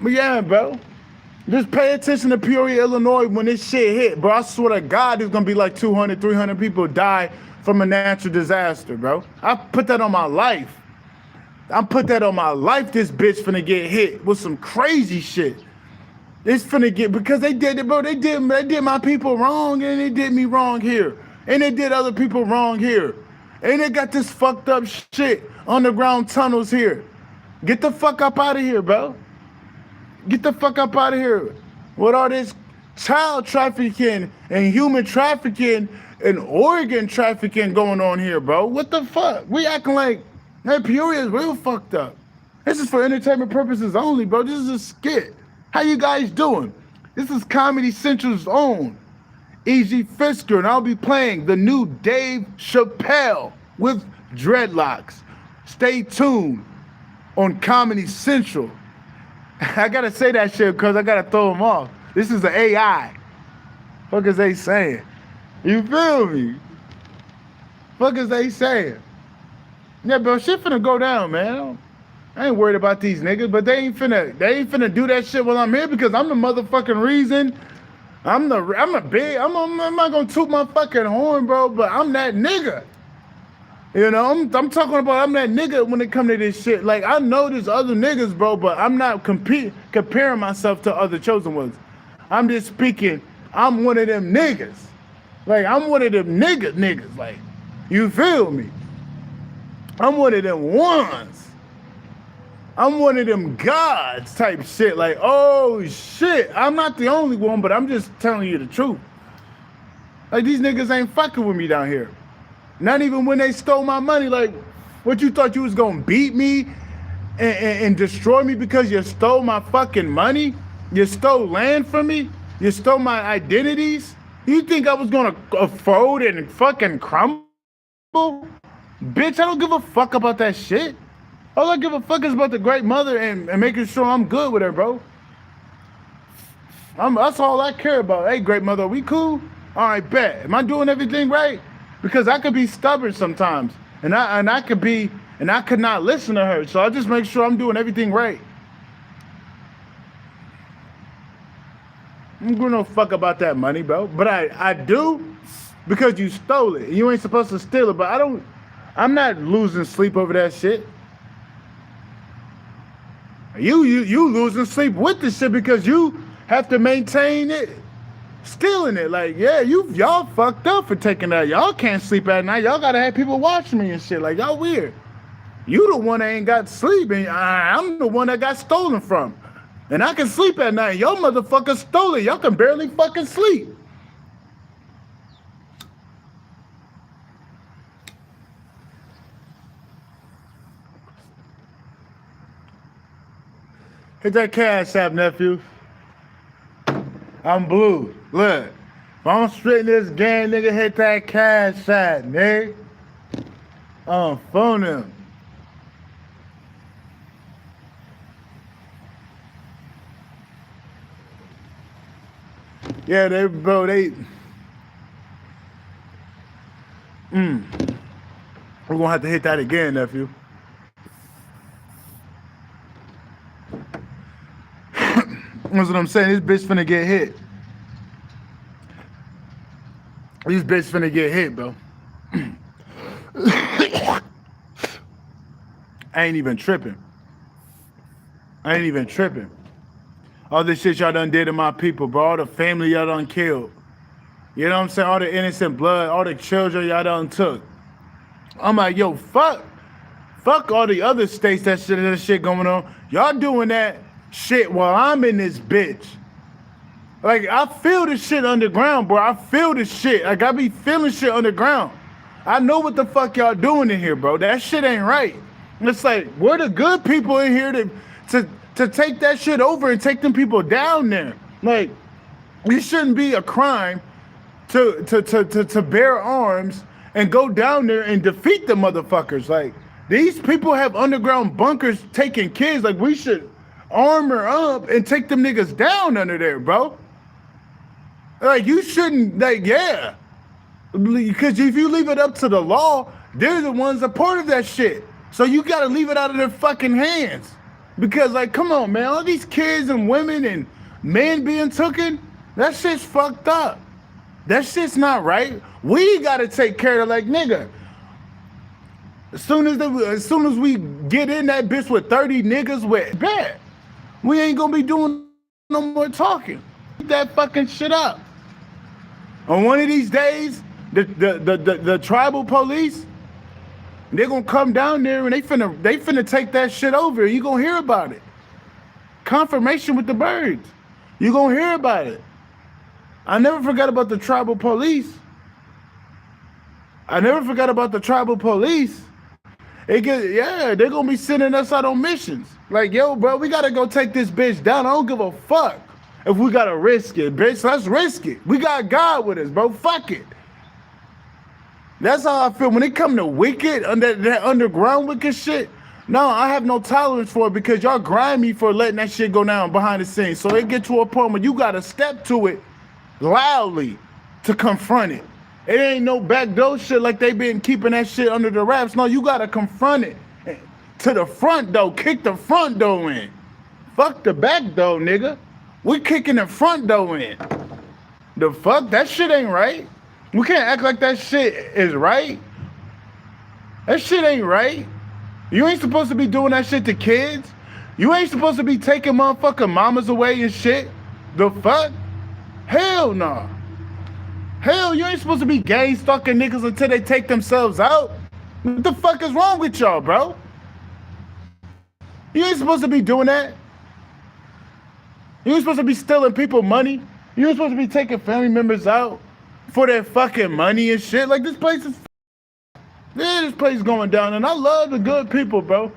But yeah, bro. Just pay attention to Peoria, Illinois when this shit hit, bro. I swear to God, there's gonna be like 200, 300 people die from a natural disaster, bro. I put that on my life. I put that on my life. This bitch finna get hit with some crazy shit. It's finna get, because they did it, bro. They did my people wrong, and they did me wrong here. And they did other people wrong here. And they got this fucked up shit, underground tunnels here. Get the fuck up out of here, bro. Get the fuck up out of here. With all this child trafficking and human trafficking and organ trafficking going on here, bro. What the fuck? We acting like, hey, Peoria is real fucked up. This is for entertainment purposes only, bro. This is a skit. How you guys doing? This is Comedy Central's own ejjifisker, and I'll be playing the new Dave Chappelle with dreadlocks. Stay tuned on Comedy Central. I gotta say that shit because I gotta throw them off. This is an AI. Fuck is they saying? You feel me? Fuck is they saying? Yeah, bro, shit finna go down, man. I ain't worried about these niggas, but they ain't finna do that shit while I'm here because I'm the motherfucking reason. I'm not gonna toot my fucking horn, bro, but I'm that nigga. You know, I'm talking about I'm that nigga when it come to this shit. Like I know there's other niggas, bro, but I'm not comparing myself to other chosen ones. I'm just speaking. I'm one of them niggas. Like I'm one of them niggas. Like you feel me? I'm one of them ones. I'm one of them gods type shit. Like oh shit, I'm not the only one, but I'm just telling you the truth. Like these niggas ain't fucking with me down here. Not even when they stole my money. Like, what you thought you was gonna beat me and destroy me because you stole my fucking money? You stole land from me? You stole my identities? You think I was gonna fold and fucking crumble? Bitch, I don't give a fuck about that shit. All I give a fuck is about the great mother and making sure I'm good with her, bro. That's all I care about. Hey, great mother, we cool? All right, bet. Am I doing everything right? Because I could be stubborn sometimes, and I could not listen to her. So I just make sure I'm doing everything right. I don't give no fuck about that money, bro. But I do because you stole it. You ain't supposed to steal it, but I'm not losing sleep over that shit. You losing sleep with the shit because you have to maintain it. Stealing it, like, yeah, y'all fucked up for taking that. Y'all can't sleep at night. Y'all gotta have people watch me and shit. Like, y'all weird. You the one that ain't got sleep, and I'm the one that got stolen from. And I can sleep at night. Y'all motherfuckers stole it. Y'all can barely fucking sleep. Hit that cash app, nephew. I'm blue. Look, if I'm spitting this game, nigga, hit that cash app, nigga. Phone him. Yeah, they. We're gonna have to hit that again, nephew. That's what I'm saying. This bitch finna get hit. This bitch finna get hit, bro. I ain't even tripping. All this shit y'all done did to my people, bro. All the family y'all done killed. You know what I'm saying? All the innocent blood, all the children y'all done took. I'm like, yo, fuck all the other states that shit going on. Y'all doing that shit while I'm in this bitch. Like, I feel this shit underground, bro. I feel this shit. Like, I be feeling shit underground. I know what the fuck y'all doing in here, bro. That shit ain't right. It's like, we're the good people in here to take that shit over and take them people down there. Like, it shouldn't be a crime to bear arms and go down there and defeat the motherfuckers. Like, these people have underground bunkers taking kids. Like, we should armor up and take them niggas down under there, bro. Like, you shouldn't, like, yeah. Because if you leave it up to the law, they're the ones that part of that shit. So you gotta leave it out of their fucking hands. Because, like, come on, man. All these kids and women and men being taken, that shit's fucked up. That shit's not right. We gotta take care of, like, nigga. As soon as we get in that bitch with 30 niggas with bet, we ain't gonna be doing no more talking. Keep that fucking shit up. On one of these days, the tribal police, they're gonna come down there and they finna take that shit over. You gonna hear about it. Confirmation with the birds. You gonna hear about it. I never forgot about the tribal police. Yeah, they're gonna be sending us out on missions. Like, yo, bro, we gotta go take this bitch down. I don't give a fuck if we gotta risk it, bitch. Let's risk it. We got God with us, bro. Fuck it. That's how I feel when it come to wicked, that underground wicked shit. No, I have no tolerance for it because y'all grind me for letting that shit go down behind the scenes. So it get to a point where you gotta step to it loudly to confront it. It ain't no backdoor shit like they been keeping that shit under the wraps. No, you gotta confront it to the front door. Kick the front door in. Fuck the back door, nigga. We kicking the front door in. The fuck? That shit ain't right. We can't act like that shit is right. That shit ain't right. You ain't supposed to be doing that shit to kids. You ain't supposed to be taking motherfucking mamas away and shit. The fuck? Hell no. Hell, you ain't supposed to be gang stalking niggas until they take themselves out. What the fuck is wrong with y'all, bro? You ain't supposed to be doing that. You ain't supposed to be stealing people money. You ain't supposed to be taking family members out for their fucking money and shit. Like, this place is... Yeah, this place is going down. And I love the good people, bro.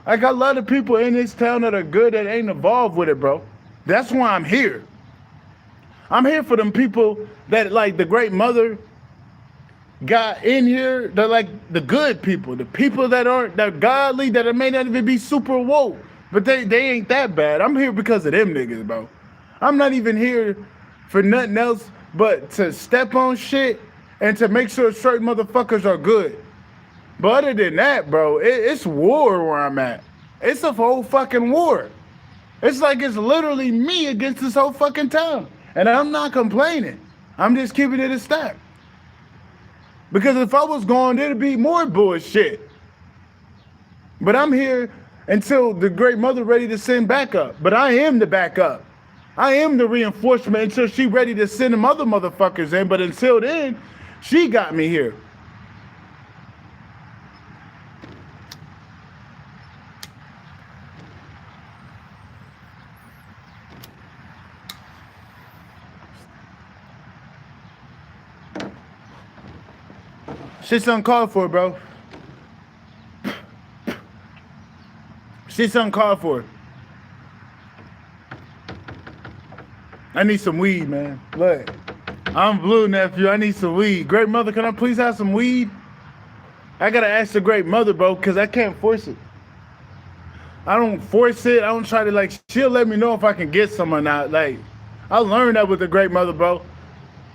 Like, I love the people in this town that are good, that ain't involved with it, bro. That's why I'm here. I'm here for them people that, like, the great mother got in here. They're like the good people, the people that aren't that godly, that may not even be super woke, but they ain't that bad. I'm here because of them niggas, bro. I'm not even here for nothing else but to step on shit and to make sure certain motherfuckers are good. But other than that, bro, it's war where I'm at. It's a whole fucking war. It's like it's literally me against this whole fucking town. And I'm not complaining. I'm just keeping it a stack. Because if I was gone, there'd be more bullshit. But I'm here until the great mother ready to send backup. But I am the backup. I am the reinforcement until she ready to send them other motherfuckers in. But until then, she got me here. Shit's uncalled for, bro. Shit's uncalled for. I need some weed, man. Look, I'm blue, nephew. I need some weed. Great mother, can I please have some weed? I gotta ask the great mother, bro, because I can't force it. I don't force it. I don't try to, like, she'll let me know if I can get some or not. Like, I learned that with the great mother, bro.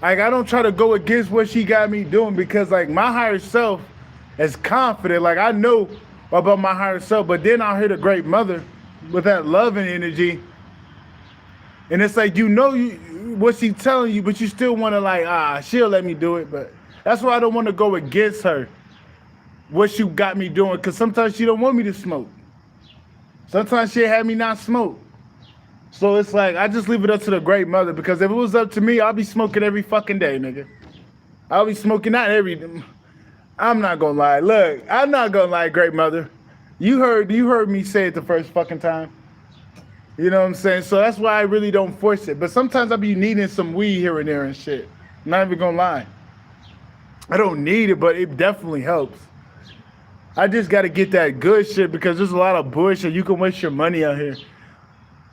Like, I don't try to go against what she got me doing because, like, my higher self is confident. Like, I know about my higher self, but then I'll hear the great mother with that loving energy. And it's like, you know what she's telling you, but you still want to, like, she'll let me do it. But that's why I don't want to go against her, what she got me doing, because sometimes she don't want me to smoke. Sometimes she'll have me not smoke. So it's like, I just leave it up to the great mother, because if it was up to me, I'll be smoking every fucking day, nigga. I'll be smoking not every... I'm not gonna lie. Look, I'm not gonna lie, great mother. You heard me say it the first fucking time. You know what I'm saying? So that's why I really don't force it. But sometimes I be needing some weed here and there and shit. I'm not even gonna lie. I don't need it, but it definitely helps. I just gotta get that good shit, because there's a lot of bullshit. You can waste your money out here.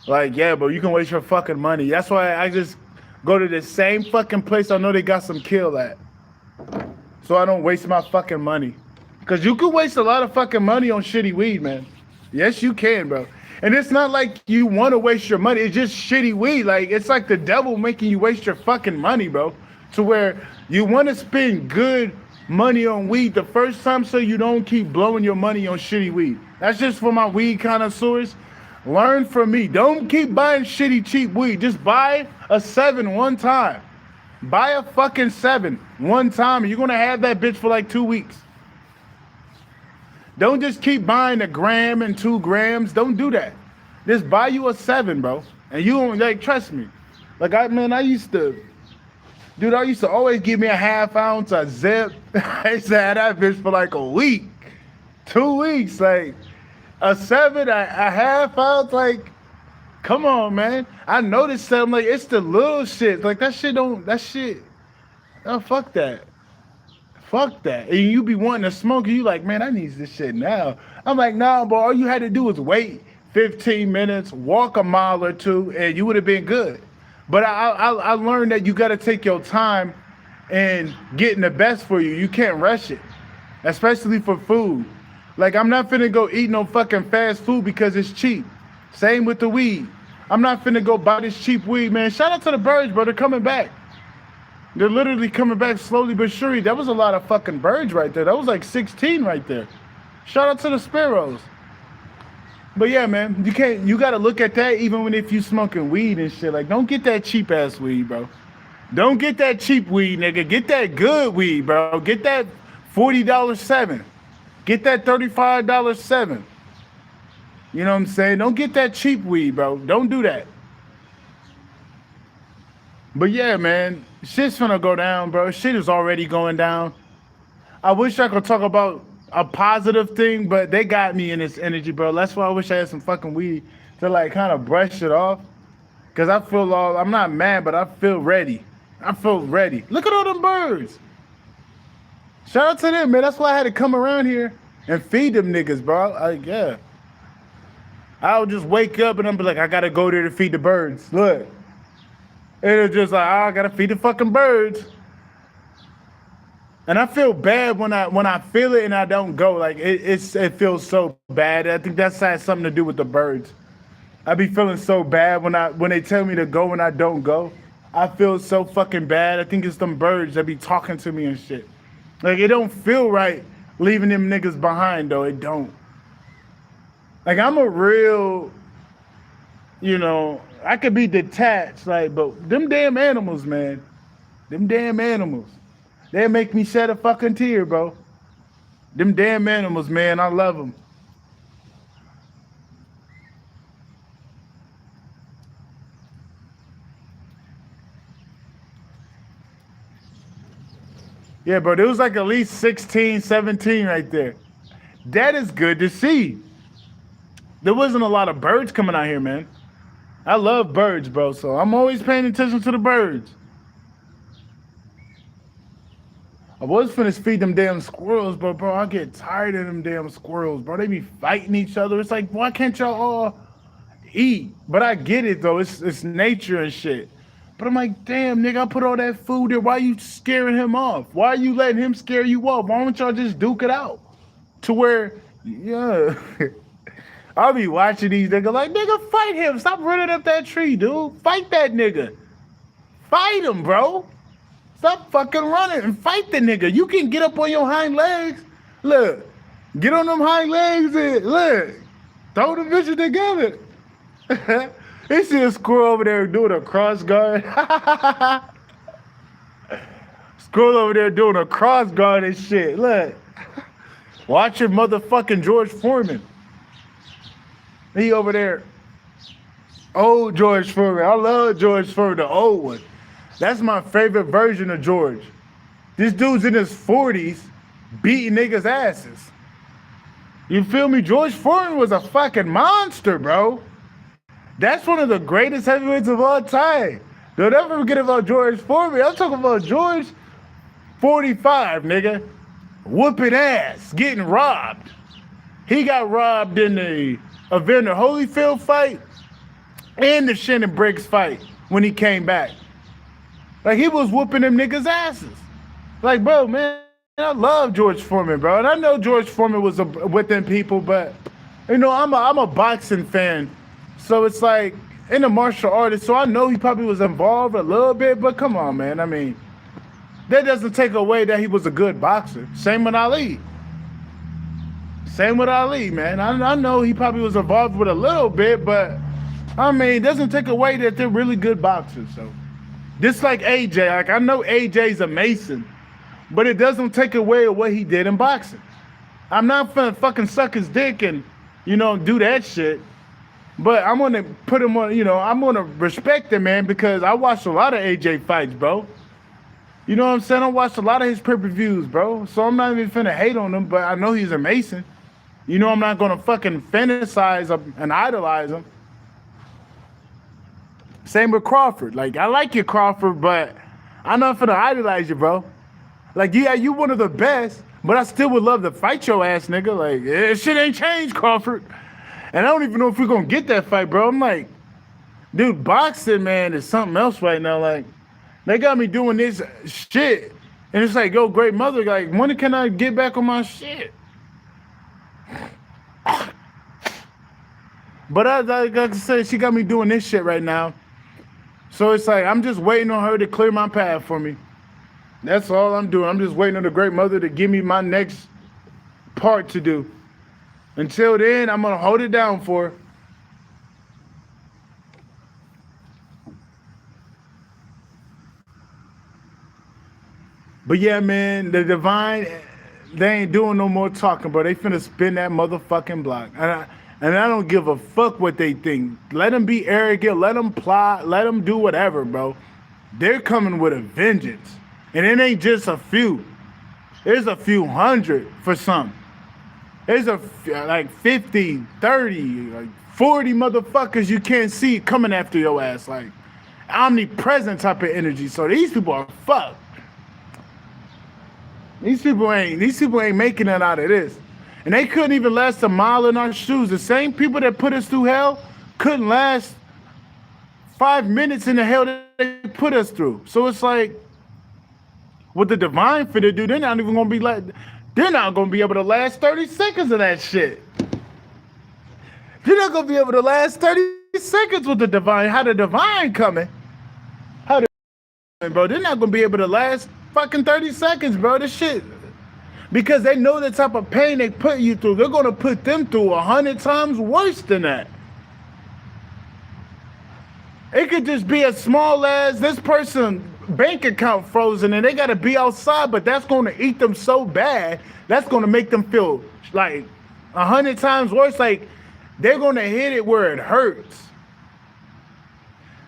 Like, yeah, bro, you can waste your fucking money. That's why I just go to the same fucking place I know they got some kill at. So I don't waste my fucking money. Because you can waste a lot of fucking money on shitty weed, man. Yes, you can, bro. And it's not like you want to waste your money. It's just shitty weed. Like, it's like the devil making you waste your fucking money, bro. To where you want to spend good money on weed the first time so you don't keep blowing your money on shitty weed. That's just for my weed connoisseurs. Learn from me. Don't keep buying shitty, cheap weed. Just buy a 7 one time. Buy a fucking 7 one time, and you're going to have that bitch for like 2 weeks. Don't just keep buying a gram and 2 grams. Don't do that. Just buy you a 7, bro. And you don't, like, trust me. Like, I used to always give me a half ounce of zip. I used to have that bitch for like a week, 2 weeks. Like, a 7, a half ounce, like, come on, man. I noticed that. I'm like, it's the little shit. Like, that shit, oh, fuck that. Fuck that. And you be wanting to smoke, and you like, man, I need this shit now. I'm like, nah, bro, all you had to do was wait 15 minutes, walk a mile or 2, and you would have been good. But I learned that you got to take your time and getting the best for you. You can't rush it, especially for food. Like, I'm not finna go eat no fucking fast food because it's cheap. Same with the weed. I'm not finna go buy this cheap weed, man. Shout out to the birds, bro. They're coming back. They're literally coming back slowly but surely. That was a lot of fucking birds right there. That was like 16 right there. Shout out to the sparrows. But yeah, man, you gotta look at that even if you smoking weed and shit. Like, don't get that cheap ass weed, bro. Don't get that cheap weed, nigga. Get that good weed, bro. Get that $40 7. Get that $35 seven. You know what I'm saying? Don't get that cheap weed, bro. Don't do that. But yeah, man, shit's finna go down, bro. Shit is already going down. I wish I could talk about a positive thing, but they got me in this energy, bro. That's why I wish I had some fucking weed to like kind of brush it off. Cause I feel all, I'm not mad, but I feel ready. I feel ready. Look at all them birds. Shout out to them, man. That's why I had to come around here and feed them niggas, bro. Like, yeah. I would just wake up and I'm be like, I gotta go there to feed the birds. Look. And it's just like, oh, I gotta feed the fucking birds. And I feel bad when I feel it and I don't go. Like it feels so bad. I think that's has something to do with the birds. I be feeling so bad when they tell me to go and I don't go. I feel so fucking bad. I think it's them birds that be talking to me and shit. Like it don't feel right leaving them niggas behind though. It don't. Like I'm a real, I could be detached, like, but them damn animals, man. Them damn animals. They make me shed a fucking tear, bro. Them damn animals, man. I love them. Yeah, bro. There was like at least 16, 17 right there. That is good to see. There wasn't a lot of birds coming out here, man. I love birds, bro. So I'm always paying attention to the birds. I was finna feed them damn squirrels, but bro, I get tired of them damn squirrels, bro. They be fighting each other. It's like, why can't y'all all eat? But I get it though. It's nature and shit. But I'm like, damn, nigga, I put all that food there. Why you scaring him off? Why are you letting him scare you off? Why don't y'all just duke it out? To where, yeah. I'll be watching these niggas like, nigga, fight him. Stop running up that tree, dude. Fight that nigga. Fight him, bro. Stop fucking running and fight the nigga. You can get up on your hind legs. Look, get on them hind legs and look, throw the bitches together. You see a squirrel over there doing a cross guard. Squirrel over there doing a cross guard and shit. Look, watch your motherfucking George Foreman. He over there. Old George Foreman. I love George Foreman, the old one. That's my favorite version of George. This dude's in his 40s beating niggas' asses. You feel me? George Foreman was a fucking monster, bro. That's one of the greatest heavyweights of all time. Don't ever forget about George Foreman. I'm talking about George 45, nigga. Whooping ass, getting robbed. He got robbed in the Evander Holyfield fight and the Shannon Briggs fight when he came back. Like, he was whooping them niggas' asses. Like, bro, man, I love George Foreman, bro. And I know George Foreman was with them people, but, I'm a boxing fan. So it's like, in a martial artist, so I know he probably was involved a little bit, but come on, man. I mean, that doesn't take away that he was a good boxer. Same with Ali. Same with Ali, man. I know he probably was involved with a little bit, but, I mean, it doesn't take away that they're really good boxers, so. Just like AJ, like I know AJ's a Mason, but it doesn't take away what he did in boxing. I'm not finna fucking suck his dick and, do that shit. But I'm gonna put him on, I'm gonna respect him, man, because I watched a lot of AJ fights, bro. You know what I'm saying? I watched a lot of his pay-per-views, bro. So I'm not even finna hate on him, but I know he's a Mason. I'm not gonna fucking fantasize and idolize him. Same with Crawford. Like, I like you, Crawford, but I'm not finna idolize you, bro. Like, yeah, you one of the best, but I still would love to fight your ass, nigga. Like, shit ain't changed, Crawford. And I don't even know if we're gonna get that fight, bro. I'm like, dude, boxing, man, is something else right now. Like, they got me doing this shit. And it's like, yo, great mother, like, when can I get back on my shit? But like I said, she got me doing this shit right now. So it's like, I'm just waiting on her to clear my path for me. That's all I'm doing. I'm just waiting on the great mother to give me my next part to do. Until then, I'm going to hold it down for her. But yeah, man, the divine They ain't doing no more talking, bro. They finna spin that motherfucking block. And I don't give a fuck what they think. Let them be arrogant. Let them plot. Let them do whatever, bro. They're coming with a vengeance. And it ain't just a few. There's a few hundred for some. There's like 50, 30, like 40 motherfuckers you can't see coming after your ass. Like omnipresent type of energy. So these people are fucked. These people ain't making it out of this. And they couldn't even last a mile in our shoes. The same people that put us through hell couldn't last 5 minutes in the hell that they put us through. So it's like, what the divine finna do, they're not even gonna be like, they're not gonna be able to last 30 seconds of that shit. You're not gonna be able to last 30 seconds with the divine. How the divine coming? How the bro? They're not gonna be able to last fucking 30 seconds, bro. This shit. Because they know the type of pain they put you through. They're gonna put them through 100 times worse than that. It could just be as small as this person bank account frozen and they gotta be outside, but that's gonna eat them so bad, that's gonna make them feel like 100 times worse. Like they're gonna hit it where it hurts.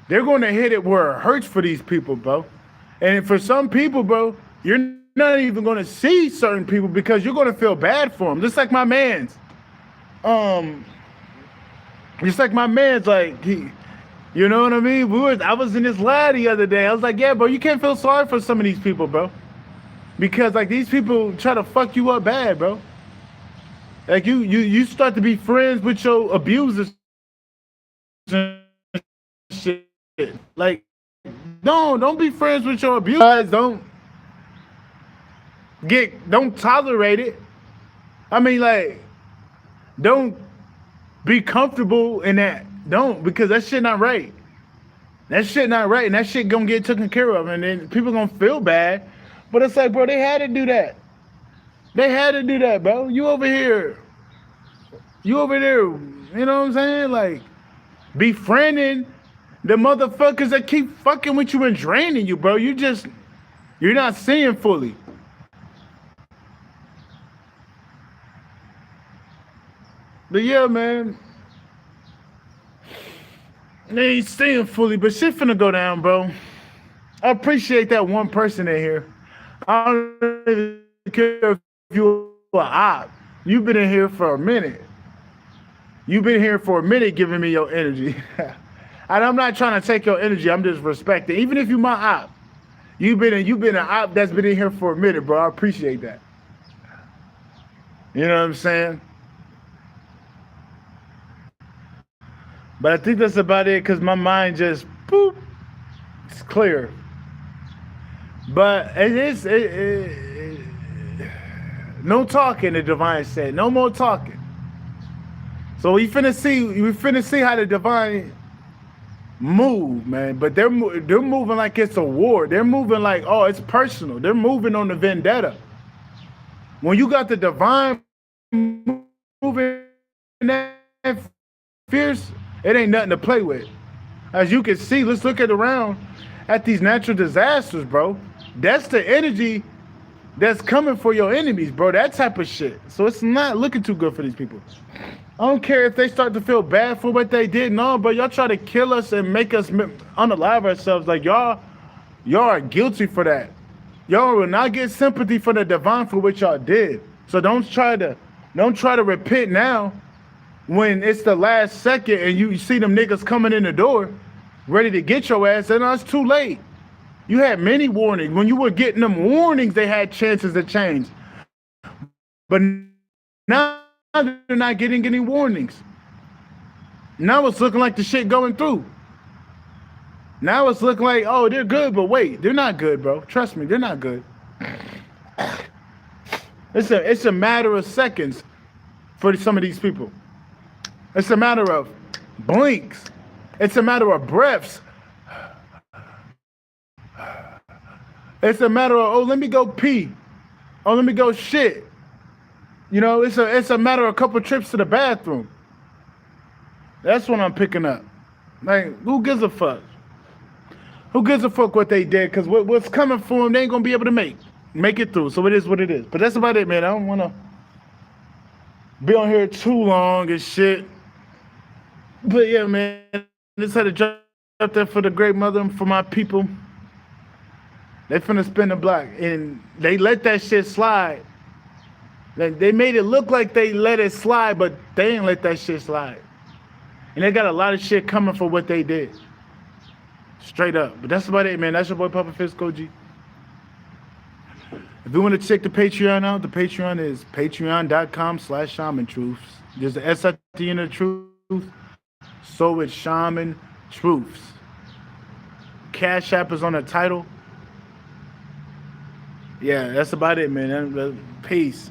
They're gonna hit it where it hurts for these people, bro. And for some people, bro, you're not even gonna see certain people because you're gonna feel bad for them. Just like my man's. Like he, you know what I mean? I was in this live the other day. I was like, yeah, bro, you can't feel sorry for some of these people, bro. Because like these people try to fuck you up bad, bro. Like you start to be friends with your abusers and shit. Like, don't be friends with your abusers. Don't tolerate it. I mean, like, don't be comfortable in that. Don't, because that shit not right. That shit not right, and that shit gonna get taken care of, and then people gonna feel bad. But it's like, bro, they had to do that. They had to do that, bro. You over there, you know what I'm saying? Like, befriending the motherfuckers that keep fucking with you and draining you, bro. You're not seeing fully. But yeah, man. They ain't seeing fully, but shit finna go down, bro. I appreciate that one person in here. I don't even care if you're an op. You've been in here for a minute. You've been here for a minute giving me your energy. And I'm not trying to take your energy. I'm just respecting. Even if you my op, you've been an op that's been in here for a minute, bro. I appreciate that. You know what I'm saying? But I think that's about it because my mind just, boop, it's clear. But no talking, the divine said. No more talking. So we finna see how the divine move, man. But they're moving like it's a war. They're moving like, oh, it's personal. They're moving on the vendetta. When you got the divine moving that fierce, it ain't nothing to play with. As you can see, let's look around at these natural disasters, bro. That's the energy that's coming for your enemies, bro. That type of shit. So it's not looking too good for these people. I don't care if they start to feel bad for what they did. No, but y'all try to kill us and make us unalive ourselves. Like y'all are guilty for that. Y'all will not get sympathy for the divine for what y'all did. So don't try to repent now when it's the last second and you see them niggas coming in the door ready to get your ass, and it's too late. You had many warnings. When you were getting them warnings, they had chances to change. But now they're not getting any warnings. Now it's looking like the shit going through. Now it's looking like, oh, they're good, but wait, they're not good, bro. Trust me, they're not good. It's a matter of seconds for some of these people. It's a matter of blinks. It's a matter of breaths. It's a matter of, oh, let me go pee. Oh, let me go shit. You know, it's a matter of a couple trips to the bathroom. That's what I'm picking up. Like, who gives a fuck? Who gives a fuck what they did? Because what's coming for them, they ain't going to be able to make. make it through. So it is what it is. But that's about it, man. I don't want to be on here too long and shit. But yeah, man, just had to drop that for the great mother and for my people. They finna spin the block, and they let that shit slide. They made it look like they let it slide, but they ain't let that shit slide. And they got a lot of shit coming for what they did. Straight up. But that's about it, man. That's your boy Papa Fisco G. If you want to check the Patreon out, the Patreon is patreon.com/shaman truths. There's the S at the end of truth. So it's Shaman Truths. Cash App is on the title. Yeah, that's about it, man. Peace.